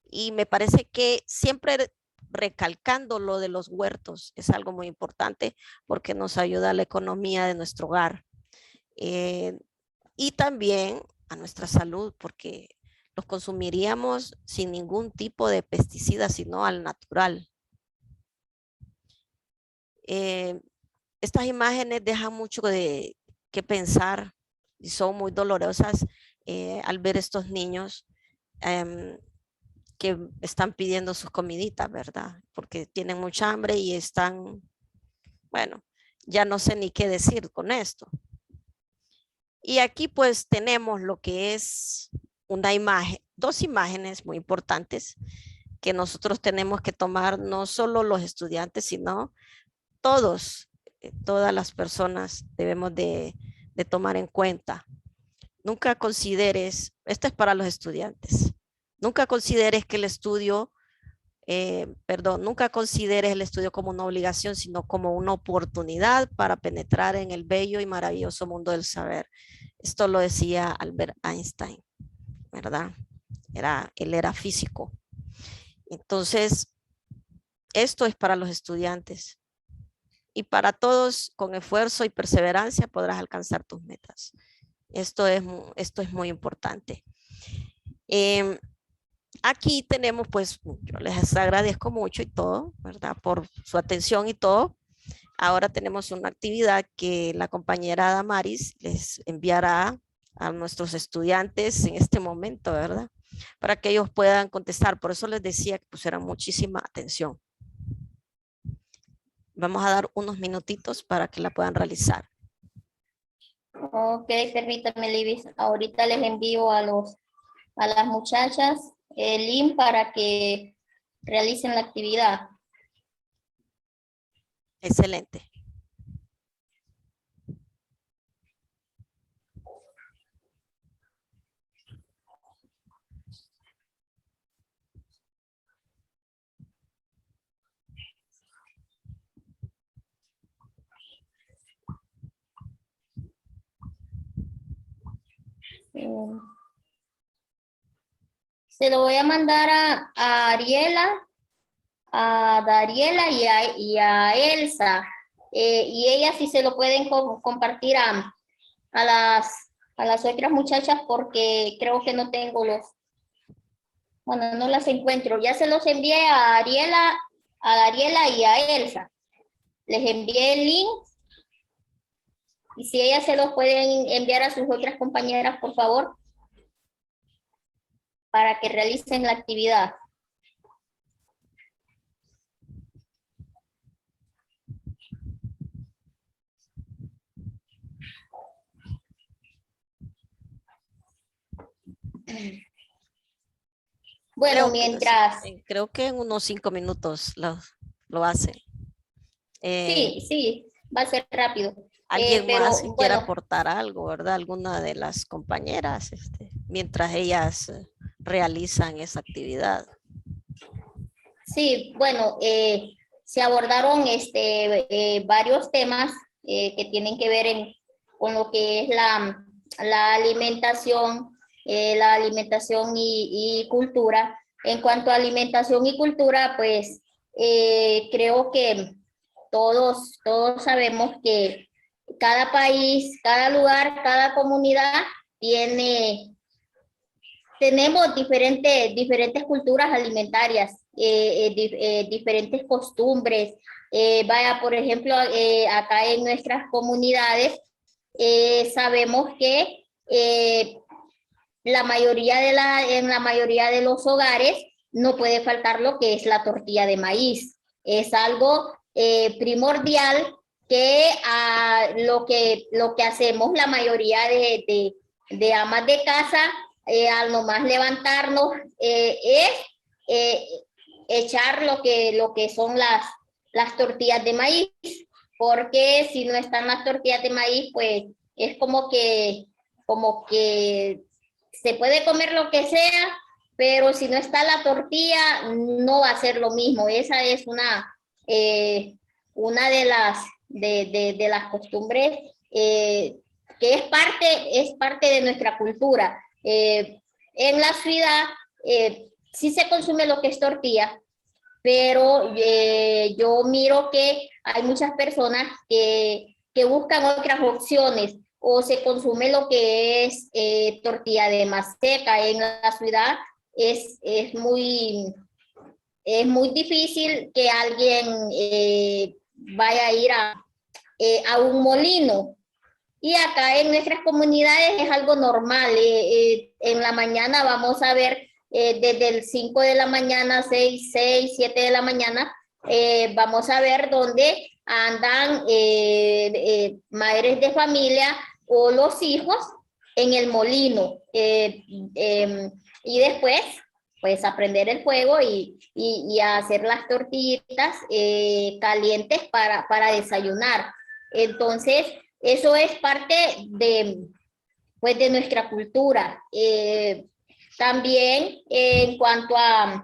Y me parece que siempre recalcando lo de los huertos es algo muy importante porque nos ayuda a la economía de nuestro hogar. Y también a nuestra salud porque los consumiríamos sin ningún tipo de pesticida, sino al natural. Estas imágenes dejan mucho de qué pensar y son muy dolorosas al ver estos niños que están pidiendo sus comiditas, ¿verdad? Porque tienen mucha hambre y están, bueno, ya no sé ni qué decir con esto. Y aquí pues tenemos lo que es una imagen, dos imágenes muy importantes que nosotros tenemos que tomar, no solo los estudiantes, sino todos, todas las personas debemos de tomar en cuenta. Nunca consideres, esto es para los estudiantes, nunca consideres que el estudio, nunca consideres el estudio como una obligación, sino como una oportunidad para penetrar en el bello y maravilloso mundo del saber. Esto lo decía Albert Einstein, ¿verdad? Él era físico. Entonces, esto es para los estudiantes. Y para todos, con esfuerzo y perseverancia, podrás alcanzar tus metas. Esto es muy importante. Aquí tenemos, pues, yo les agradezco mucho y todo, ¿verdad? Por su atención y todo. Ahora tenemos una actividad que la compañera Damaris les enviará a nuestros estudiantes en este momento, ¿verdad? Para que ellos puedan contestar. Por eso les decía que pusieran muchísima atención. Vamos a dar unos minutitos para que la puedan realizar. Ok, permítame, Libis. Ahorita les envío a las muchachas el link para que realicen la actividad. Excelente. Se lo voy a mandar a Ariela, a Dariela y a Elsa. Y ellas sí se lo pueden compartir a las otras muchachas porque creo que no tengo bueno, no las encuentro. Ya se los envié a Dariela y a Elsa. Les envié el link. Y si ellas se los pueden enviar a sus otras compañeras, por favor, para que realicen la actividad. Bueno, Creo que en unos 5 minutos lo hacen. Sí, va a ser rápido. ¿Alguien más quiera aportar algo, verdad? Alguna de las compañeras, mientras ellas realizan esa actividad. Sí, bueno, se abordaron varios temas que tienen que ver con lo que es la alimentación y cultura. En cuanto a alimentación y cultura, pues creo que todos sabemos que cada país, cada lugar, cada comunidad tenemos diferentes culturas alimentarias, diferentes costumbres. Vaya, por ejemplo, acá en nuestras comunidades sabemos que en la mayoría de los hogares no puede faltar lo que es la tortilla de maíz. Es algo primordial que lo que hacemos la mayoría de amas de casa al nomás levantarnos es echar lo que son las tortillas de maíz, porque si no están las tortillas de maíz, pues es como que se puede comer lo que sea, pero si no está la tortilla, no va a ser lo mismo. Esa es una de las costumbres que es parte de nuestra cultura. En la ciudad sí se consume lo que es tortilla, pero yo miro que hay muchas personas que buscan otras opciones o se consume lo que es tortilla de maseca. En la ciudad es muy difícil que alguien vaya a ir a un molino. Y acá en nuestras comunidades es algo normal. En la mañana vamos a ver desde el 5 de la mañana, 6, 7 de la mañana, vamos a ver dónde andan madres de familia o los hijos en el molino. Y después, pues, a prender el fuego y a hacer las tortillitas calientes para desayunar. Entonces, eso es parte pues, de nuestra cultura. También en cuanto a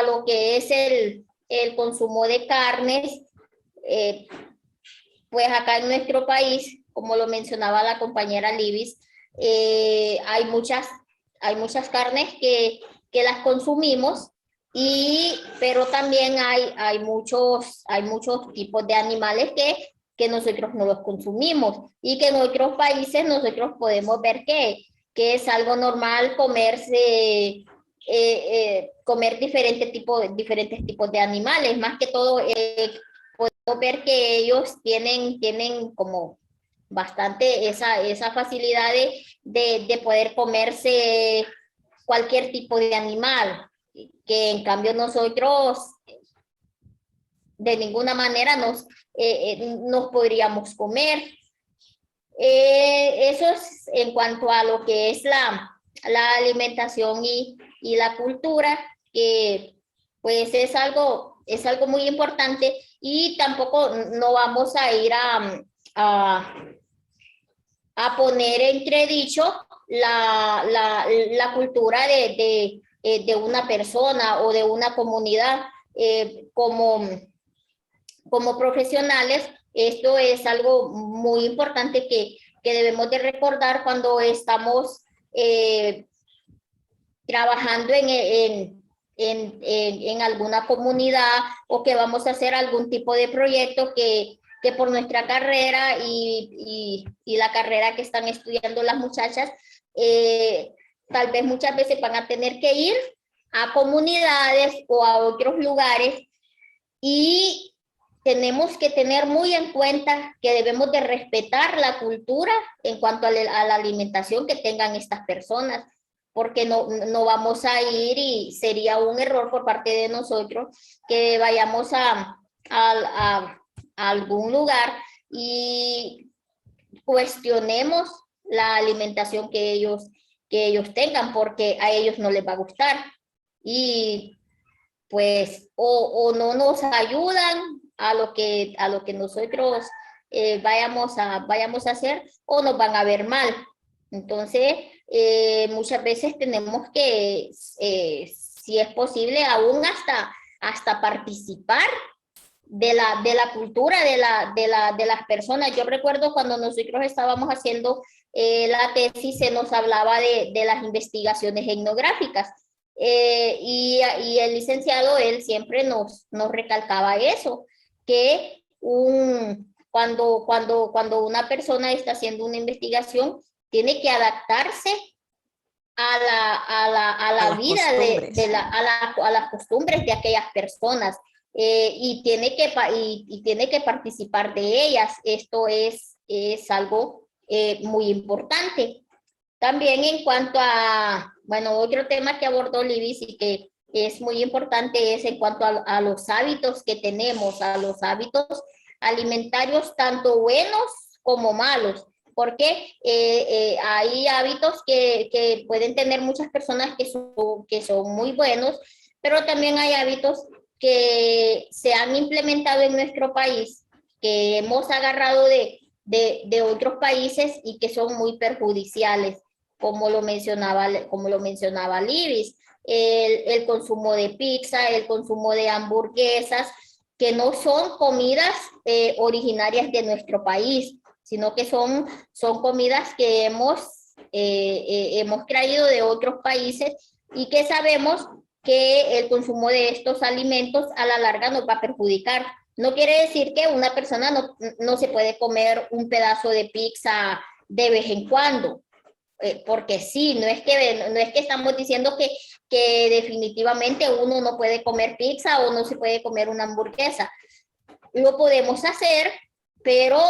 lo que es el consumo de carnes, pues acá en nuestro país, como lo mencionaba la compañera Libis, hay muchas carnes que las consumimos, pero también hay muchos tipos de animales que nosotros no los consumimos y que en otros países nosotros podemos ver que es algo normal comerse, comer diferentes tipos de animales. Más que todo, podemos ver que ellos tienen como bastante esa facilidad de poder comerse cualquier tipo de animal, que en cambio nosotros de ninguna manera nos podríamos comer. Eso es en cuanto a lo que es la alimentación y la cultura, que pues es algo muy importante, y tampoco no vamos a ir a poner entredicho la cultura de una persona o de una comunidad. Como profesionales, esto es algo muy importante que debemos de recordar cuando estamos trabajando en alguna comunidad, o que vamos a hacer algún tipo de proyecto que por nuestra carrera y la carrera que están estudiando las muchachas, tal vez muchas veces van a tener que ir a comunidades o a otros lugares, y tenemos que tener muy en cuenta que debemos de respetar la cultura en cuanto a la alimentación que tengan estas personas, porque no vamos a ir, y sería un error por parte de nosotros que vayamos a algún lugar y cuestionemos la alimentación que ellos tengan, porque a ellos no les va a gustar, y pues o no nos ayudan a lo que nosotros vayamos a hacer, o nos van a ver mal. Entonces, muchas veces tenemos que, si es posible, aún hasta participar de la cultura de las personas. Yo recuerdo cuando nosotros estábamos haciendo la tesis, se nos hablaba de las investigaciones etnográficas. Y el licenciado, él siempre nos recalcaba eso, que cuando una persona está haciendo una investigación, tiene que adaptarse a la vida, a las costumbres de aquellas personas, y tiene que participar de ellas. Esto es algo muy importante. También en cuanto a, bueno, otro tema que abordó Libis y que es muy importante es en cuanto a los hábitos que tenemos, a los hábitos alimentarios, tanto buenos como malos, porque hay hábitos que pueden tener muchas personas que son muy buenos, pero también hay hábitos que se han implementado en nuestro país, que hemos agarrado de otros países y que son muy perjudiciales, como lo mencionaba Libis, el consumo de pizza, el consumo de hamburguesas, que no son comidas originarias de nuestro país, sino que son comidas que hemos traído de otros países, y que sabemos que el consumo de estos alimentos a la larga nos va a perjudicar. No quiere decir que una persona no se puede comer un pedazo de pizza de vez en cuando, porque sí, no es que estamos diciendo que definitivamente uno no puede comer pizza o no se puede comer una hamburguesa. Lo podemos hacer, pero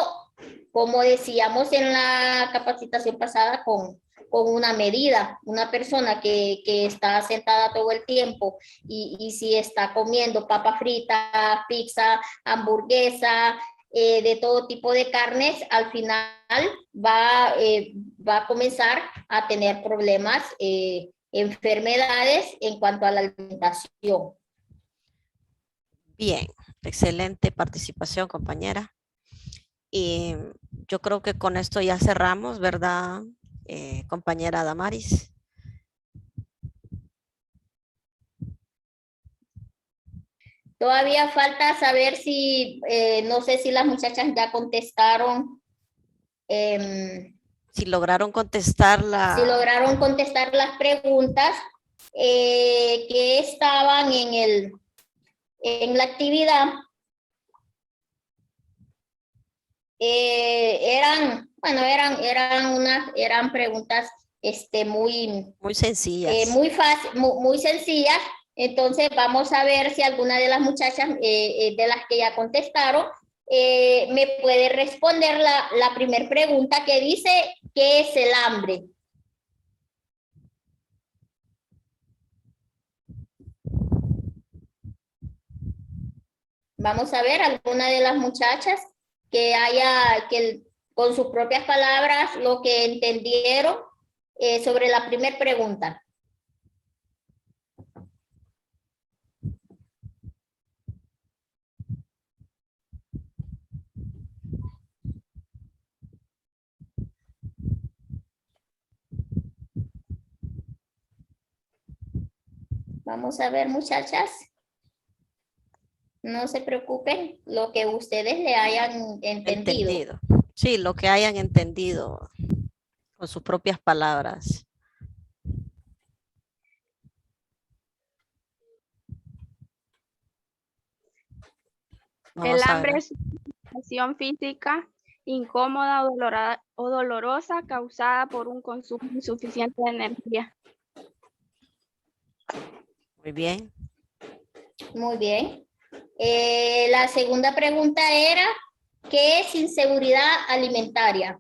como decíamos en la capacitación pasada, con una medida. Una persona que está sentada todo el tiempo y si está comiendo papa frita, pizza, hamburguesa, de todo tipo de carnes, al final va a comenzar a tener problemas, enfermedades en cuanto a la alimentación. Bien, excelente participación, compañera. Y yo creo que con esto ya cerramos, ¿verdad, compañera Damaris? Todavía falta saber si, no sé si las muchachas ya contestaron. Si lograron contestar Si lograron contestar las preguntas que estaban en la actividad. Eran preguntas muy sencillas. muy sencillas. Entonces vamos a ver si alguna de las muchachas de las que ya contestaron me puede responder la primera pregunta que dice, ¿qué es el hambre? Vamos a ver alguna de las muchachas que con sus propias palabras lo que entendieron sobre la primera pregunta. Vamos a ver, muchachas. No se preocupen, lo que ustedes le hayan entendido. Sí, lo que hayan entendido con sus propias palabras. El hambre es una sensación física incómoda o dolorosa causada por un consumo insuficiente de energía. Muy bien. Muy bien. La segunda pregunta era, ¿qué es inseguridad alimentaria?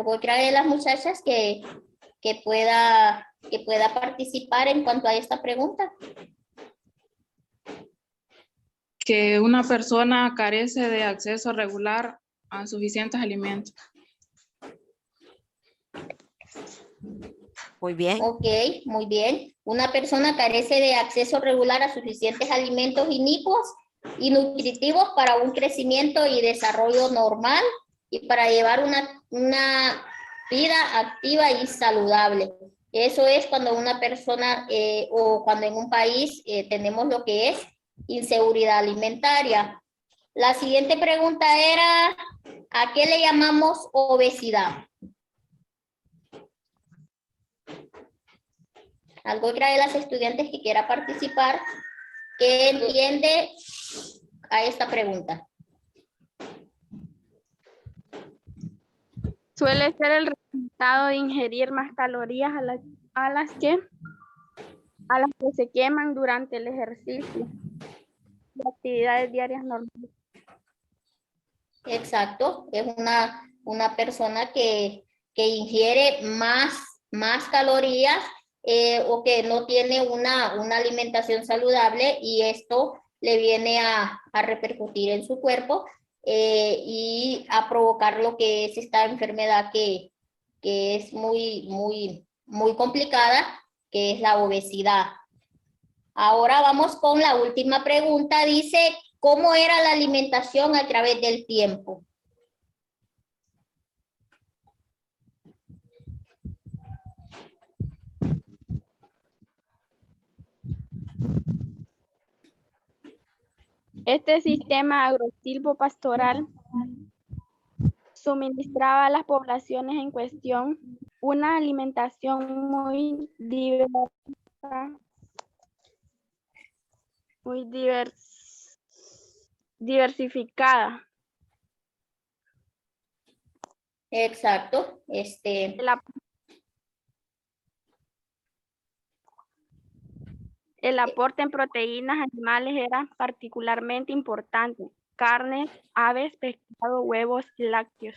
¿Otra de las muchachas que pueda participar en cuanto a esta pregunta? Que una persona carece de acceso regular a suficientes alimentos. Muy bien. Ok, muy bien. Una persona carece de acceso regular a suficientes alimentos inicuos y nutritivos para un crecimiento y desarrollo normal y para llevar una vida activa y saludable. Eso es cuando una persona o cuando en un país tenemos lo que es inseguridad alimentaria. La siguiente pregunta era, ¿a qué le llamamos obesidad? ¿Otra de las estudiantes que quiera participar que entiende a esta pregunta? Suele ser el resultado de ingerir más calorías a las que se queman durante el ejercicio y actividades diarias normales. Exacto, es una persona que ingiere más calorías o que no tiene una alimentación saludable y esto le viene a repercutir en su cuerpo y a provocar lo que es esta enfermedad que es muy complicada, que es la obesidad. Ahora vamos con la última pregunta. Dice, ¿cómo era la alimentación a través del tiempo? Este sistema agrosilvopastoral suministraba a las poblaciones en cuestión una alimentación muy diversa, muy diversificada. Exacto. El aporte en proteínas animales era particularmente importante. Carnes, aves, pescado, huevos y lácteos.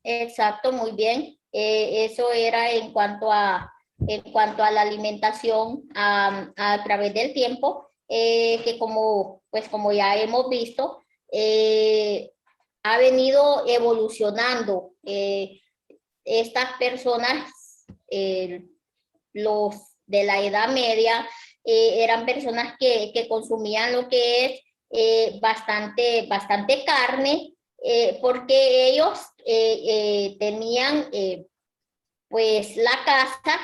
Exacto, muy bien. Eso era en cuanto a la alimentación a través del tiempo, que como ya hemos visto, ha venido evolucionando. Estas personas, los de la Edad Media, eran personas que consumían lo que es bastante carne, porque ellos tenían pues la caza.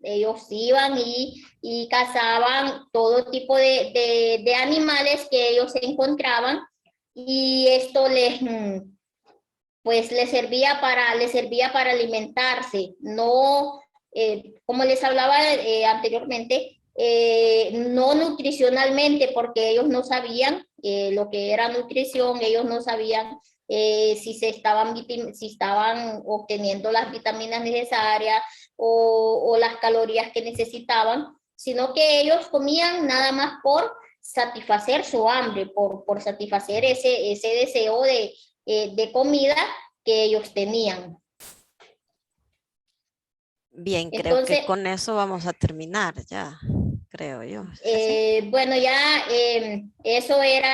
Ellos iban y cazaban todo tipo de animales que ellos encontraban, y esto pues les servía para alimentarse. No, como les hablaba anteriormente, no nutricionalmente, porque ellos no sabían lo que era nutrición. Ellos no sabían si estaban obteniendo las vitaminas necesarias o las calorías que necesitaban, sino que ellos comían nada más por satisfacer su hambre, por satisfacer ese deseo de comida que ellos tenían. Bien, creo Entonces, que con eso vamos a terminar ya, creo yo. bueno, ya eso era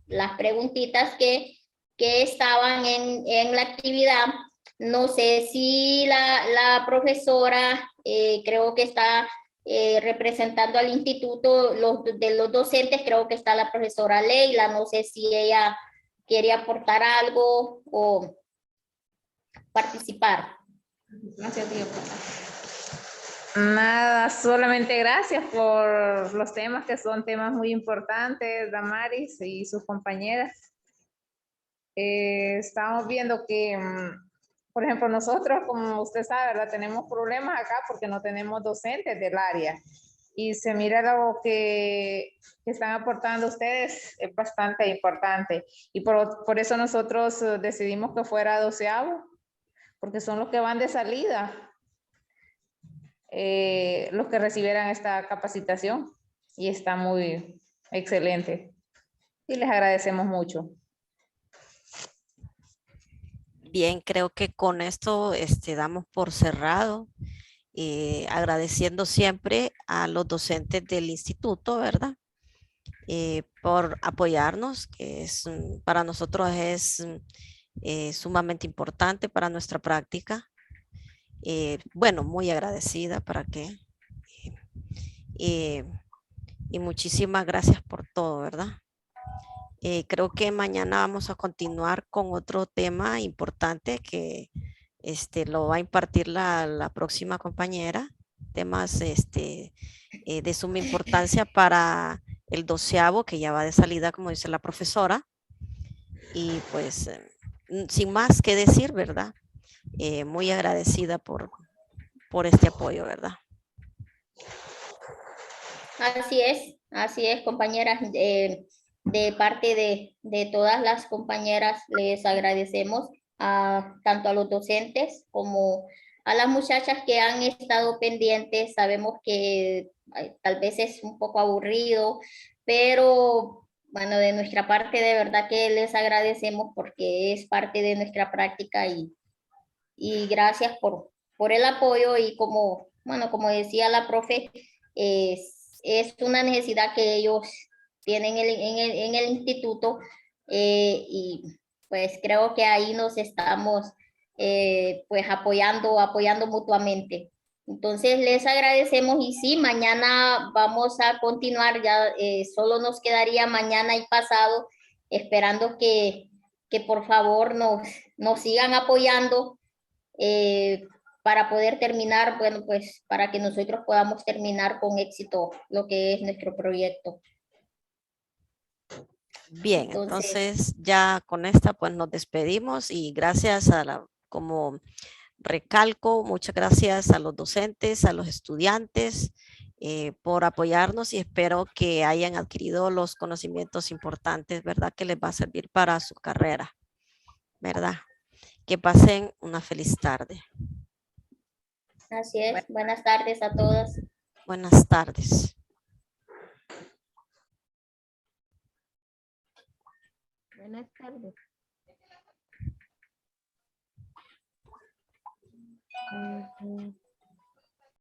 las preguntitas que estaban en la actividad. No sé si la profesora, creo que está representando al instituto, de los docentes, creo que está la profesora Leila. No sé si ella quiere aportar algo o participar. Gracias, tío. Nada, solamente gracias por los temas, que son temas muy importantes, Damaris y sus compañeras. Estamos viendo que, por ejemplo, nosotros, como usted sabe, ¿verdad? Tenemos problemas acá porque no tenemos docentes del área. Y se mira lo que están aportando ustedes, es bastante importante. Y por eso nosotros decidimos que fuera 12avo, porque son los que van de salida, los que recibieran esta capacitación, y está muy excelente. Y les agradecemos mucho. Bien, creo que con esto damos por cerrado, agradeciendo siempre a los docentes del instituto, ¿verdad? Por apoyarnos, que para nosotros es sumamente importante para nuestra práctica. Bueno, muy agradecida, ¿para qué? Y muchísimas gracias por todo, ¿verdad? Creo que mañana vamos a continuar con otro tema importante que lo va a impartir la próxima compañera. Temas de suma importancia para el 12avo, que ya va de salida, como dice la profesora. Y pues, sin más que decir, ¿verdad? Muy agradecida por este apoyo, ¿verdad? Así es, compañeras. De parte de todas las compañeras, les agradecemos tanto a los docentes como a las muchachas que han estado pendientes. Sabemos que tal vez es un poco aburrido, pero bueno, de nuestra parte de verdad que les agradecemos, porque es parte de nuestra práctica, y gracias por el apoyo. Y como decía la profe, es una necesidad que ellos tienen en el instituto, y pues creo que ahí nos estamos pues apoyando mutuamente. Entonces les agradecemos, y sí, mañana vamos a continuar. Ya solo nos quedaría mañana y pasado, esperando que por favor nos sigan apoyando para poder terminar, bueno, pues para que nosotros podamos terminar con éxito lo que es nuestro proyecto. Bien, Entonces, entonces ya con esta pues nos despedimos y gracias a la, como recalco, muchas gracias a los docentes, a los estudiantes por apoyarnos y espero que hayan adquirido los conocimientos importantes, ¿verdad? Que les va a servir para su carrera, ¿verdad? Que pasen una feliz tarde. así es. Buenas tardes a todos. Buenas tardes. Buenas tardes. Ujú.